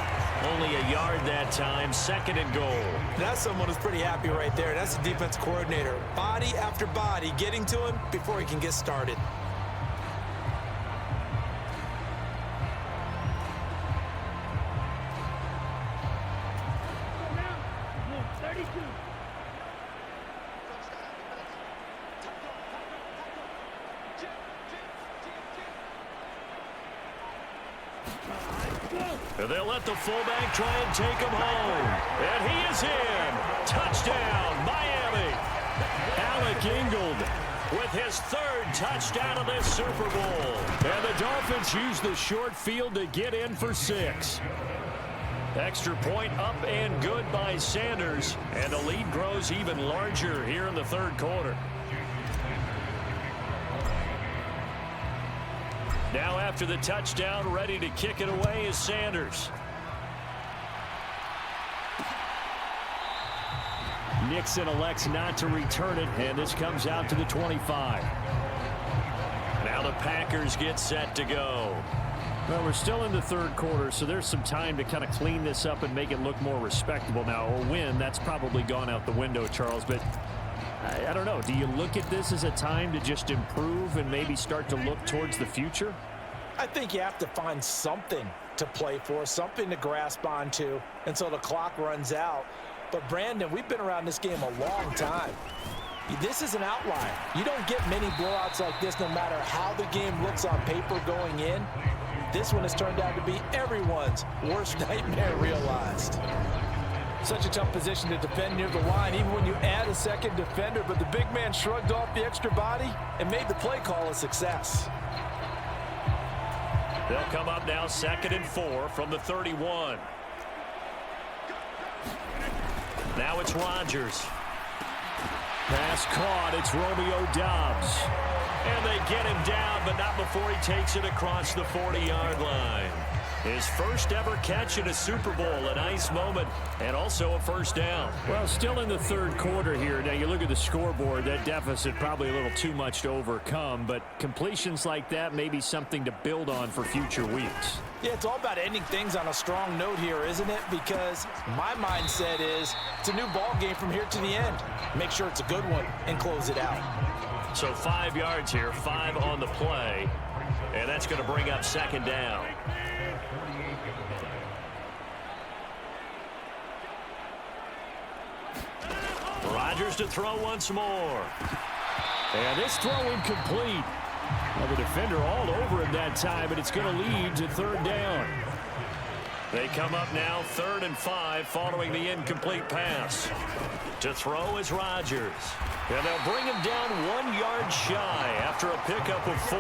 Speaker 2: Only a yard that time, 2nd and goal.
Speaker 3: That's someone who's pretty happy right there. That's the defense coordinator. Body after body getting to him before he can get started.
Speaker 2: And they'll let the fullback try and take him home. And he is in. Touchdown, Miami. Alec Ingold with his 3rd touchdown of this Super Bowl. And the Dolphins use the short field to get in for 6. Extra point up and good by Sanders. And the lead grows even larger here in the 3rd quarter. Now after the touchdown, ready to kick it away is Sanders. Nixon elects not to return it, and this comes out to the 25. Now the Packers get set to go. Well, we're still in the 3rd quarter, so there's some time to kind of clean this up and make it look more respectable now. Or win, that's probably gone out the window, Charles, but I don't know. Do you look at this as a time to just improve and maybe start to look towards the future?
Speaker 4: I think you have to find something to play for, something to grasp onto until the clock runs out. But, Brandon, we've been around this game a long time. This is an outlier. You don't get many blowouts like this no matter how the game looks on paper going in. This one has turned out to be everyone's worst nightmare realized. Such a tough position to defend near the line, even when you add a 2nd defender, but the big man shrugged off the extra body and made the play call a success.
Speaker 2: They'll come up now 2nd and 4 from the 31. Now it's Rodgers. Pass caught. It's Romeo Doubs. And they get him down, but not before he takes it across the 40-yard line. His first ever catch in a Super Bowl, a nice moment, and also a first down. Well, still in the 3rd quarter here. Now, you look at the scoreboard, that deficit probably a little too much to overcome, but completions like that may be something to build on for future weeks.
Speaker 4: Yeah, it's all about ending things on a strong note here, isn't it? Because my mindset is it's a new ball game from here to the end. Make sure it's a good one and close it out.
Speaker 2: So 5 yards here, 5 on the play, and that's going to bring up 2nd down. Rodgers to throw once more. And this throw incomplete. Well, the defender all over him that time, and it's going to lead to 3rd down. They come up now 3rd and 5 following the incomplete pass. To throw is Rodgers. And they'll bring him down 1 yard shy after a pickup of 4.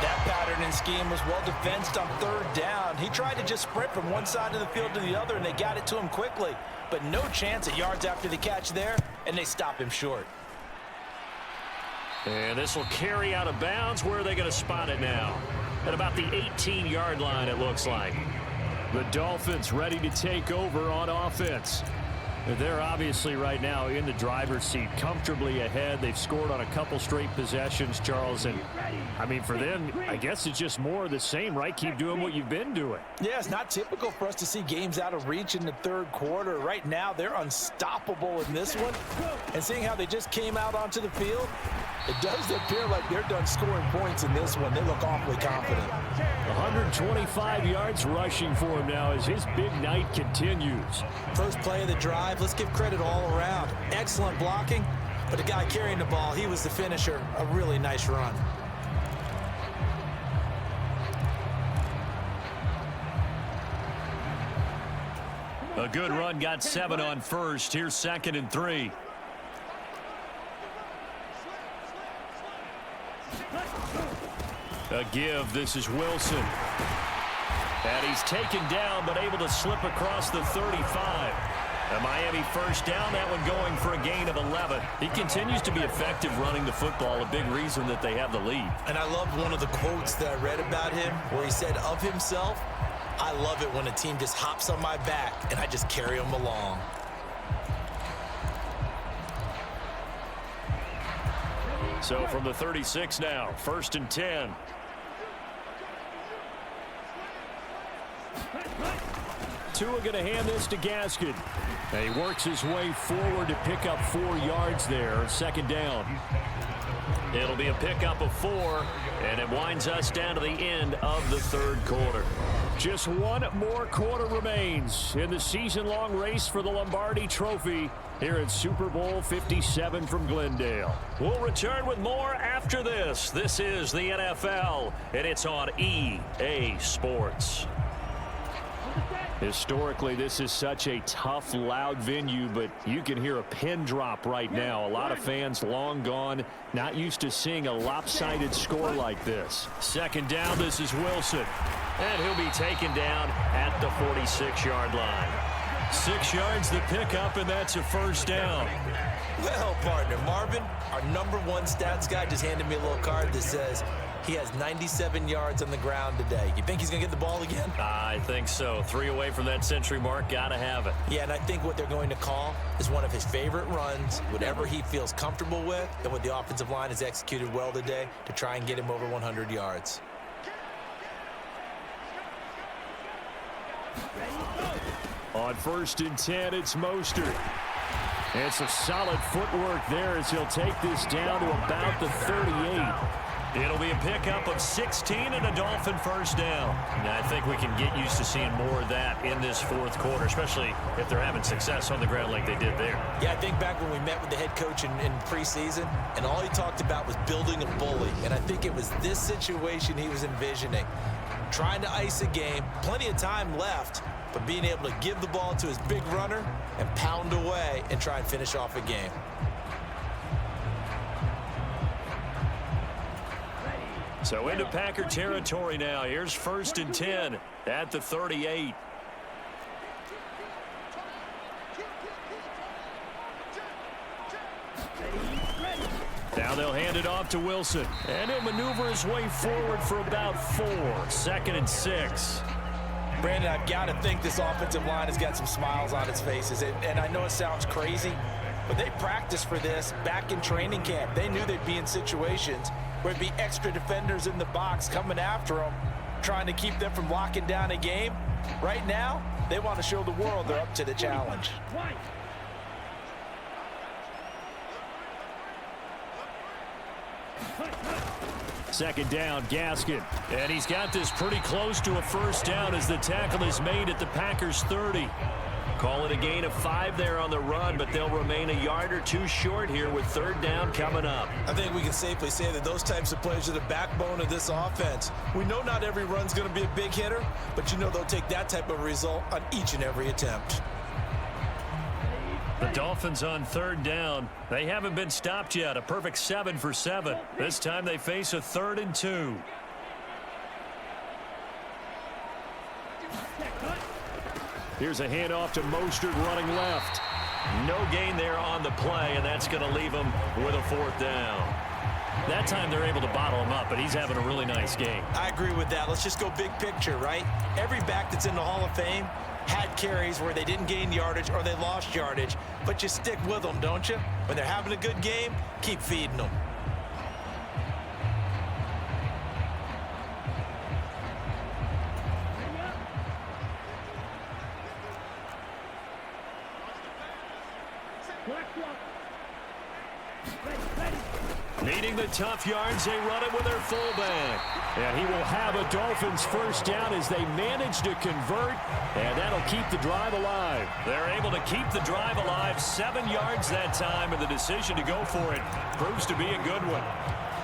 Speaker 4: That pattern and scheme was well defensed on 3rd down. He tried to just sprint from one side of the field to the other, and they got it to him quickly. But no chance at yards after the catch there, and they stop him short.
Speaker 2: And this will carry out of bounds. Where are they going to spot it now? At about the 18-yard line, it looks like. The Dolphins ready to take over on offense. They're obviously right now in the driver's seat, comfortably ahead. They've scored on a couple straight possessions, Charles. And, I mean, for them, I guess it's just more of the same, right? Keep doing what you've been doing.
Speaker 4: Yeah, it's not typical for us to see games out of reach in the third quarter. Right now, they're unstoppable in this one. And seeing how they just came out onto the field, it does appear like they're done scoring points in this one. They look awfully confident.
Speaker 2: 125 yards rushing for him now as his big night continues.
Speaker 3: First play of the drive, let's give credit all around. Excellent blocking, but the guy carrying the ball, he was the finisher. A really nice run.
Speaker 2: A good run, got 7 on first. Here's 2nd and 3. A give. This is Wilson. And he's taken down, but able to slip across the 35. A Miami first down, that one going for a gain of 11. He continues to be effective running the football, a big reason that they have the lead.
Speaker 3: And I loved one of the quotes that I read about him where he said of himself, "I love it when a team just hops on my back and I just carry them along."
Speaker 2: So from the 36 now, 1st and 10. Tua going to hand this to Gaskin. And he works his way forward to pick up 4 yards there. 2nd down. It'll be a pickup of 4, and it winds us down to the end of the 3rd quarter. Just one more quarter remains in the season-long race for the Lombardi Trophy here at Super Bowl 57 from Glendale. We'll return with more after this. This is the NFL, and it's on EA Sports. Historically, this is such a tough, loud venue, but you can hear a pin drop right now. A lot of fans long gone, not used to seeing a lopsided score like this. 2nd down, this is Wilson. And he'll be taken down at the 46-yard line. 6 yards the pickup, and that's a 1st down.
Speaker 3: Well, partner, Marvin, our #1 stats guy just handed me a little card that says he has 97 yards on the ground today. You think he's going to get the ball again?
Speaker 2: I think so. 3 away from that century mark. Got to have it.
Speaker 3: Yeah, and I think what they're going to call is one of his favorite runs, whatever he feels comfortable with, and what the offensive line has executed well today to try and get him over 100 yards.
Speaker 2: On 1st and 10, it's Mostert. It's a solid footwork there as he'll take this down to about the 38. It'll be a pickup of 16 and a Dolphin 1st down. And I think we can get used to seeing more of that in this 4th quarter, especially if they're having success on the ground like they did there.
Speaker 3: Yeah, I think back when we met with the head coach in preseason, and all he talked about was building a bully. And I think it was this situation he was envisioning. Trying to ice a game, plenty of time left, but being able to give the ball to his big runner and pound away and try and finish off a game.
Speaker 2: So into Packer territory now. Here's 1st and 10 at the 38. Now they'll hand it off to Wilson. And he'll maneuver his way forward for about 4. 2nd and 6.
Speaker 4: Brandon, I've got to think this offensive line has got some smiles on its faces. And I know it sounds crazy, but they practiced for this back in training camp. They knew they'd be in situations where there'd be extra defenders in the box coming after them, trying to keep them from locking down a game. Right now, they want to show the world they're up to the challenge.
Speaker 2: 2nd down, Gaskin. And he's got this pretty close to a 1st down as the tackle is made at the Packers' 30. Call it a gain of 5 there on the run, but they'll remain a yard or 2 short here with 3rd down coming up.
Speaker 3: I think we can safely say that those types of plays are the backbone of this offense. We know not every run's going to be a big hitter, but you know they'll take that type of result on each and every attempt.
Speaker 2: The Dolphins on 3rd down. They haven't been stopped yet. A perfect 7 for 7. This time they face a 3rd and 2. Here's a handoff to Mostert running left. No gain there on the play, and that's going to leave him with a 4th down. That time they're able to bottle him up, but he's having a really nice game.
Speaker 3: I agree with that. Let's just go big picture, right? Every back that's in the Hall of Fame had carries where they didn't gain yardage or they lost yardage, but you stick with them, don't you? When they're having a good game, keep feeding them.
Speaker 2: Needing the tough yards, they run it with their fullback. And he will have a Dolphins first down as they manage to convert, and that'll keep the drive alive. They're able to keep the drive alive, 7 yards that time, and the decision to go for it proves to be a good one.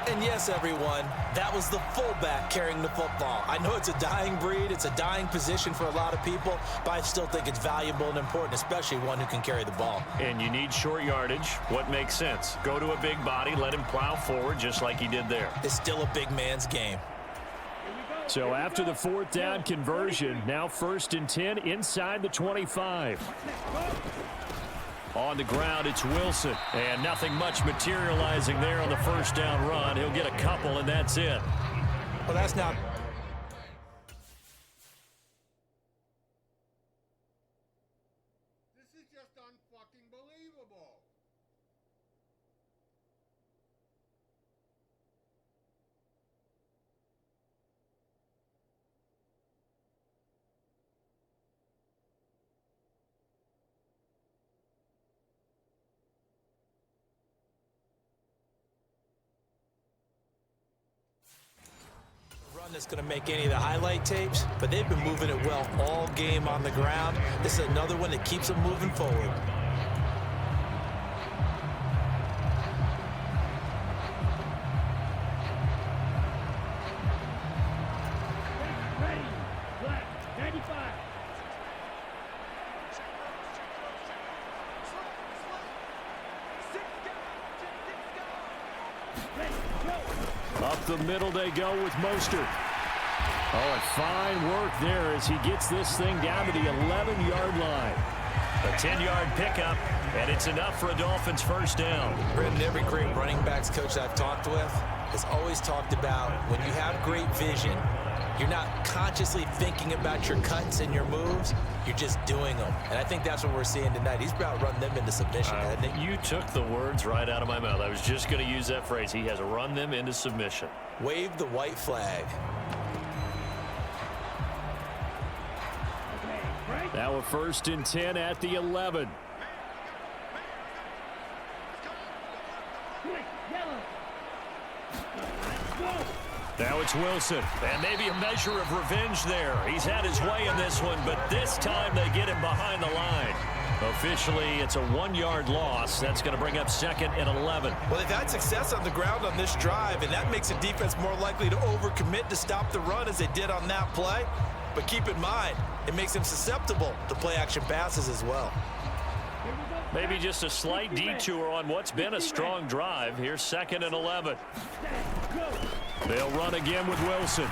Speaker 3: And yes, everyone, that was the fullback carrying the football. I know it's a dying breed, it's a dying position for a lot of people, but I still think it's valuable and important, especially one who can carry the ball.
Speaker 2: And you need short yardage. What makes sense? Go to a big body, let him plow forward just like he did there.
Speaker 3: It's still a big man's game.
Speaker 2: So after the 4th down conversion, now 1st and 10 inside the 25. On the ground, it's Wilson. And nothing much materializing there on the 1st down run. He'll get a couple, and that's it.
Speaker 3: Well, that's not...
Speaker 6: This is just unfucking believable.
Speaker 3: That's going to make any of the highlight tapes, but they've been moving it well all game on the ground. This is another one that keeps them moving forward.
Speaker 7: Ready. Black. 95. Ready. Go.
Speaker 2: Up the middle they go with Mostert. Oh, and fine work there as he gets this thing down to the 11-yard line. A 10-yard pickup, and it's enough for a Dolphins first down.
Speaker 3: Brendan, every great running backs coach I've talked with has always talked about when you have great vision, you're not consciously thinking about your cuts and your moves. You're just doing them. And I think that's what we're seeing tonight. He's about running them into submission, hasn't he?
Speaker 2: You took the words right out of my mouth. I was just going to use that phrase. He has run them into submission.
Speaker 3: Wave the white flag.
Speaker 2: Now a 1st and 10 at the 11. Now it's Wilson, and maybe a measure of revenge there. He's had his way in this one, but this time they get him behind the line. Officially, it's a 1-yard loss. That's going to bring up 2nd and 11.
Speaker 3: Well, they've had success on the ground on this drive, and that makes the defense more likely to overcommit to stop the run as they did on that play. But keep in mind, it makes them susceptible to play-action passes as well.
Speaker 2: Maybe just a slight detour on what's been a strong drive. Here's 2nd and 11. They'll run again with Wilson.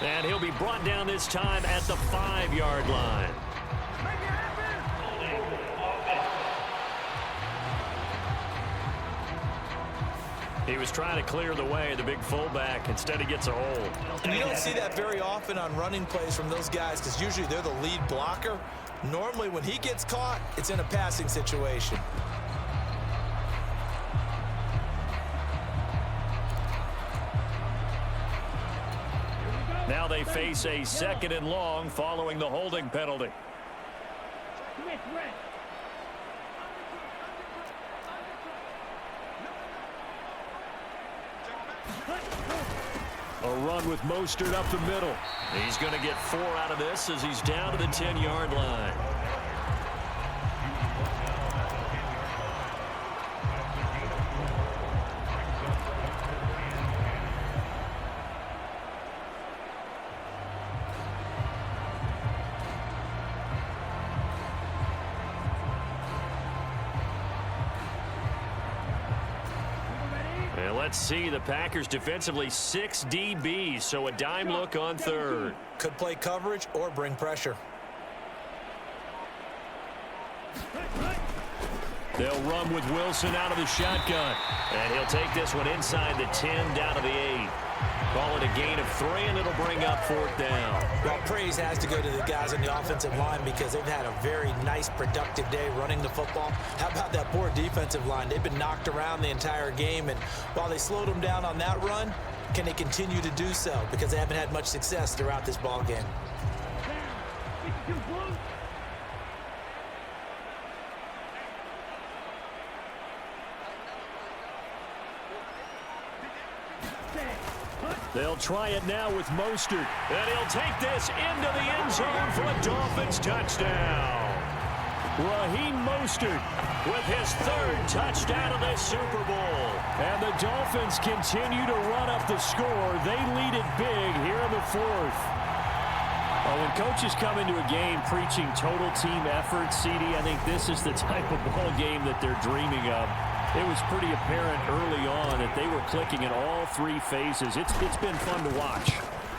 Speaker 2: And he'll be brought down this time at the 5-yard line. He was trying to clear the way, the big fullback. Instead, he gets a hold.
Speaker 3: And you don't see that very often on running plays from those guys because usually they're the lead blocker. Normally, when he gets caught, it's in a passing situation.
Speaker 2: Now they face a 2nd and long following the holding penalty. A run with Mostert up the middle. He's going to get 4 out of this as he's down to the 10-yard line. Let's see, the Packers defensively 6 DBs, so a dime look on 3rd.
Speaker 3: Could play coverage or bring pressure.
Speaker 2: They'll run with Wilson out of the shotgun. And he'll take this one inside the 10 down to the 8. Call it a gain of 3, and it'll bring up 4th down.
Speaker 3: Well, praise has to go to the guys on the offensive line because they've had a very nice, productive day running the football. How about that poor defensive line? They've been knocked around the entire game, and while they slowed them down on that run, can they continue to do so? Because they haven't had much success throughout this ball game.
Speaker 2: They'll try it now with Mostert. And he'll take this into the end zone for a Dolphins touchdown. Raheem Mostert with his 3rd touchdown of this Super Bowl. And the Dolphins continue to run up the score. They lead it big here in the 4th. Well, when coaches come into a game preaching total team effort, CD, I think this is the type of ball game that they're dreaming of. It was pretty apparent early on that they were clicking in all 3 phases. It's been fun to watch.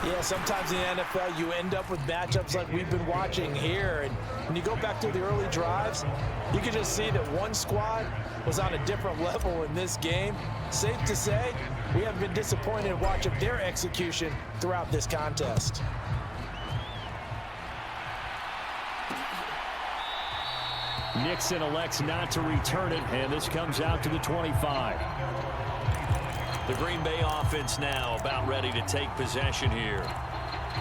Speaker 4: Yeah, sometimes in the NFL you end up with matchups like we've been watching here. And when you go back to the early drives, you can just see that one squad was on a different level in this game. Safe to say, we haven't been disappointed in watching their execution throughout this contest.
Speaker 2: Nixon elects not to return it, and this comes out to the 25. The Green Bay offense now about ready to take possession here.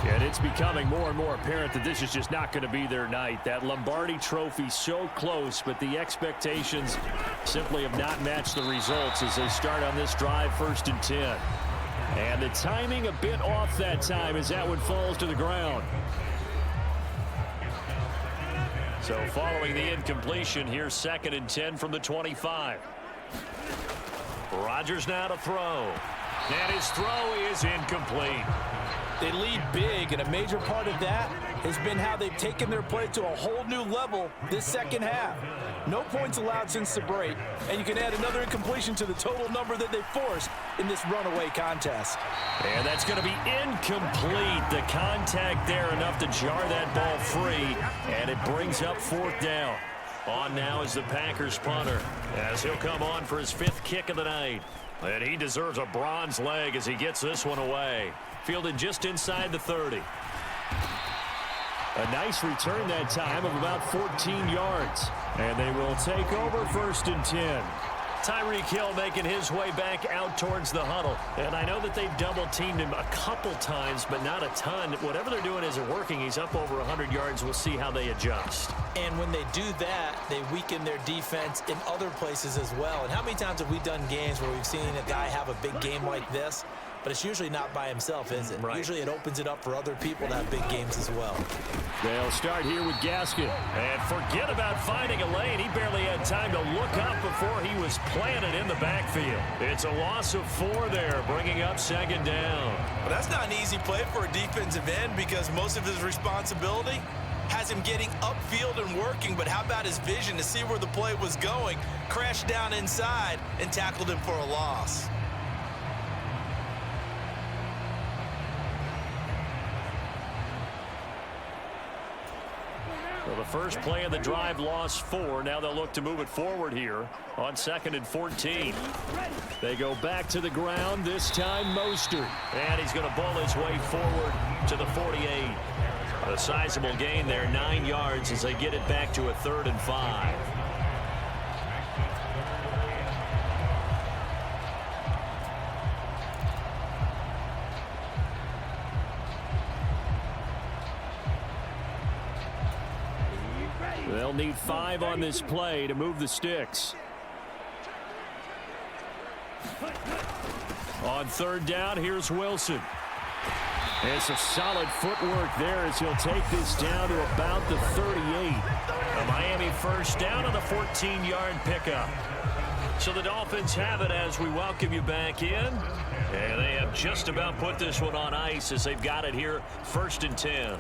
Speaker 2: And it's becoming more and more apparent that this is just not going to be their night. That Lombardi trophy so close, but the expectations simply have not matched the results as they start on this drive 1st and 10. And the timing a bit off that time as that one falls to the ground. So following the incompletion, here's 2nd and 10 from the 25. Rodgers now to throw. And his throw is incomplete.
Speaker 4: They lead big, and a major part of that has been how they've taken their play to a whole new level this second half. No points allowed since the break, and you can add another incompletion to the total number that they forced in this runaway contest.
Speaker 2: And that's going to be incomplete. The contact there enough to jar that ball free, and it brings up 4th down. On now is the Packers punter, as he'll come on for his 5th kick of the night. And he deserves a bronze leg as he gets this one away. Fielded just inside the 30. A nice return that time of about 14 yards. And they will take over 1st and 10. Tyreek Hill making his way back out towards the huddle. And I know that they've double-teamed him a couple times, but not a ton. Whatever they're doing isn't working. He's up over 100 yards. We'll see how they adjust.
Speaker 3: And when they do that, they weaken their defense in other places as well. And how many times have we done games where we've seen a guy have a big game like this? But it's usually not by himself, is it?
Speaker 2: Right.
Speaker 3: Usually it opens it up for other people to have big games as well.
Speaker 2: They'll start here with Gaskin. And forget about finding a lane. He barely had time to look up before he was planted in the backfield. It's a loss of 4 there, bringing up 2nd down.
Speaker 3: Well, that's not an easy play for a defensive end because most of his responsibility has him getting upfield and working, but how about his vision to see where the play was going, crashed down inside, and tackled him for a loss.
Speaker 2: Well, the first play of the drive lost 4. Now they'll look to move it forward here on 2nd and 14. They go back to the ground, this time Mostert. And he's going to bowl his way forward to the 48. A sizable gain there, 9 yards as they get it back to a 3rd and 5. They'll need 5 on this play to move the sticks. On 3rd down, here's Wilson. And some solid footwork there as he'll take this down to about the 38. A Miami 1st down on the 14-yard pickup. So the Dolphins have it as we welcome you back in. And they have just about put this one on ice as they've got it here, 1st and 10.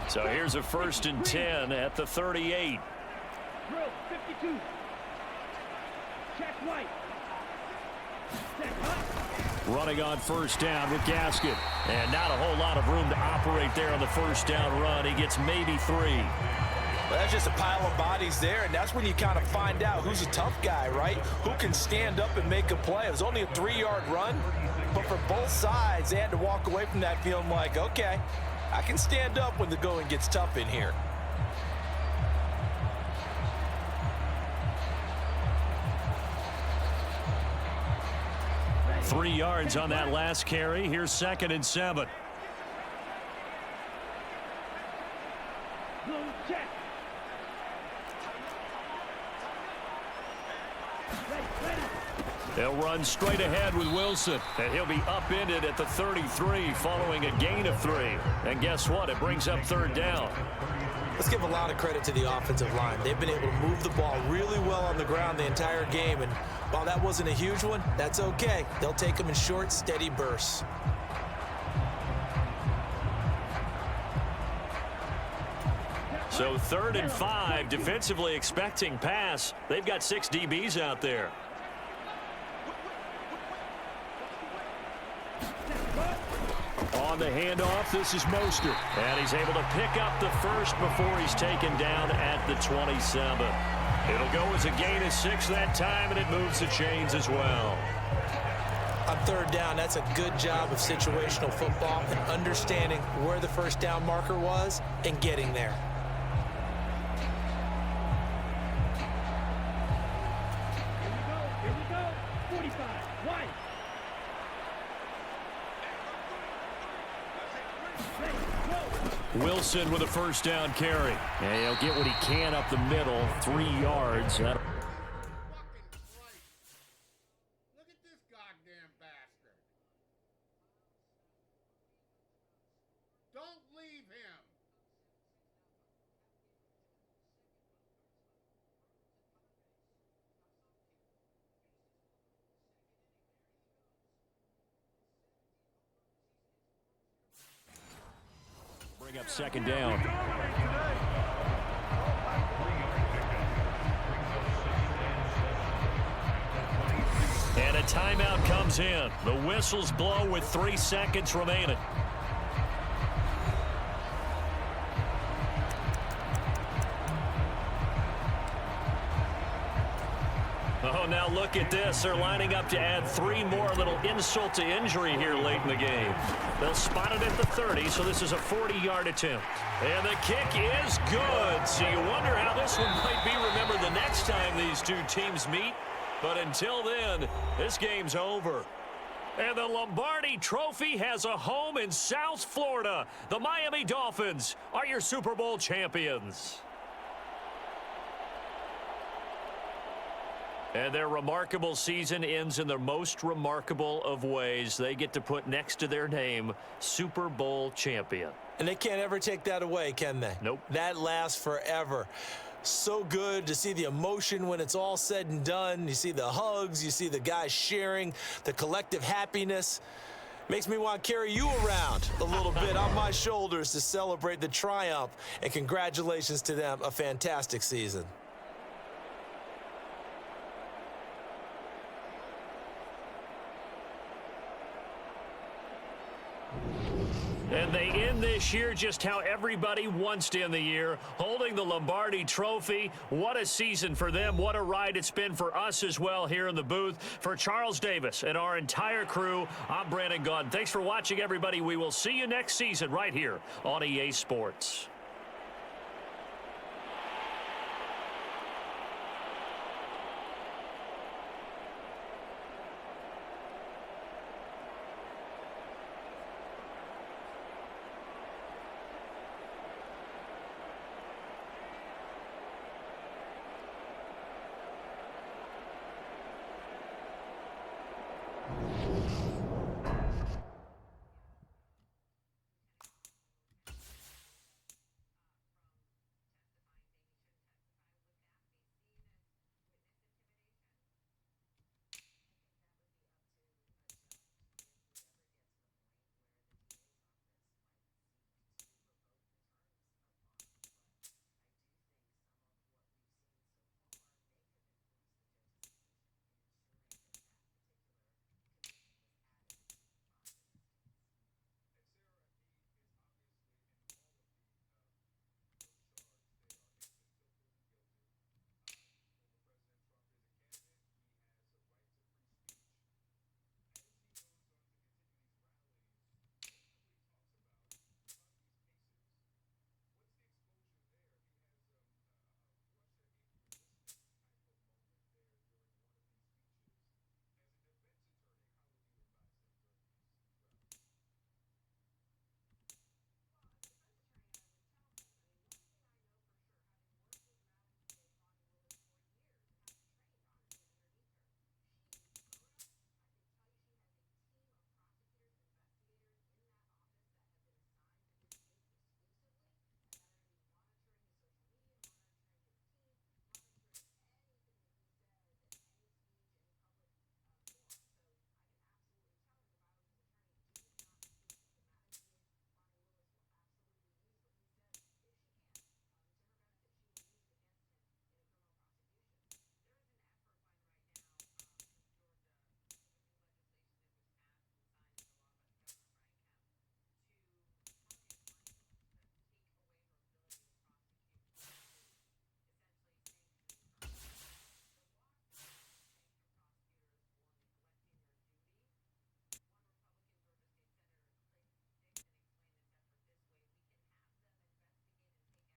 Speaker 2: So here's a 1st and 10 at the 38.
Speaker 7: Drill 52. Right. Set. Hut.
Speaker 2: Running on first down with Gaskin. And not a whole lot of room to operate there on the first down run. He gets maybe 3.
Speaker 4: Well, that's just a pile of bodies there, and that's when you kind of find out who's a tough guy, right? Who can stand up and make a play. It was only a 3-yard run, but for both sides, they had to walk away from that feeling like, okay, I can stand up when the going gets tough in here.
Speaker 2: Right. 3 yards on that last carry. Here's 2nd and 7.
Speaker 7: Blue check. Ready.
Speaker 2: They'll run straight ahead with Wilson, and he'll be upended at the 33 following a gain of 3. And guess what? It brings up 3rd down.
Speaker 3: Let's give a lot of credit to the offensive line. They've been able to move the ball really well on the ground the entire game, and while that wasn't a huge one, that's okay. They'll take them in short, steady bursts.
Speaker 2: So 3rd and 5, defensively expecting pass. They've got 6 DBs out there. On the handoff, this is Mostert. And he's able to pick up the first before he's taken down at the 27. It'll go as a gain of 6 that time, and it moves the chains as well.
Speaker 3: On 3rd down, that's a good job of situational football and understanding where the first down marker was and getting there.
Speaker 7: Here we go. 45. Right. Ready. Go.
Speaker 2: Wilson with a first down carry. And he'll get what he can up the middle, 3 yards.
Speaker 6: Fucking Christ. Look at this goddamn bastard. Don't leave him.
Speaker 2: Bring up 2nd down. And a timeout comes in. The whistles blow with 3 seconds remaining. Oh, now look at this. They're lining up to add 3 more, little insult to injury here late in the game. They'll spot it at the 30, so this is a 40-yard attempt. And the kick is good. So you wonder how this one might be remembered the next time these two teams meet. But until then, this game's over. And the Lombardi Trophy has a home in South Florida. The Miami Dolphins are your Super Bowl champions. And their remarkable season ends in the most remarkable of ways. They get to put next to their name, Super Bowl champion.
Speaker 3: And they can't ever take that away, can they?
Speaker 2: Nope.
Speaker 3: That lasts forever. So good to see the emotion when it's all said and done. You see the hugs, you see the guys sharing, the collective happiness. Makes me want to carry you around a little bit on my shoulders to celebrate the triumph. And congratulations to them, a fantastic season.
Speaker 2: And they end this year just how everybody wants to end the year, holding the Lombardi Trophy. What a season for them. What a ride it's been for us as well here in the booth. For Charles Davis and our entire crew, I'm Brandon Gaudin. Thanks for watching, everybody. We will see you next season right here on EA Sports.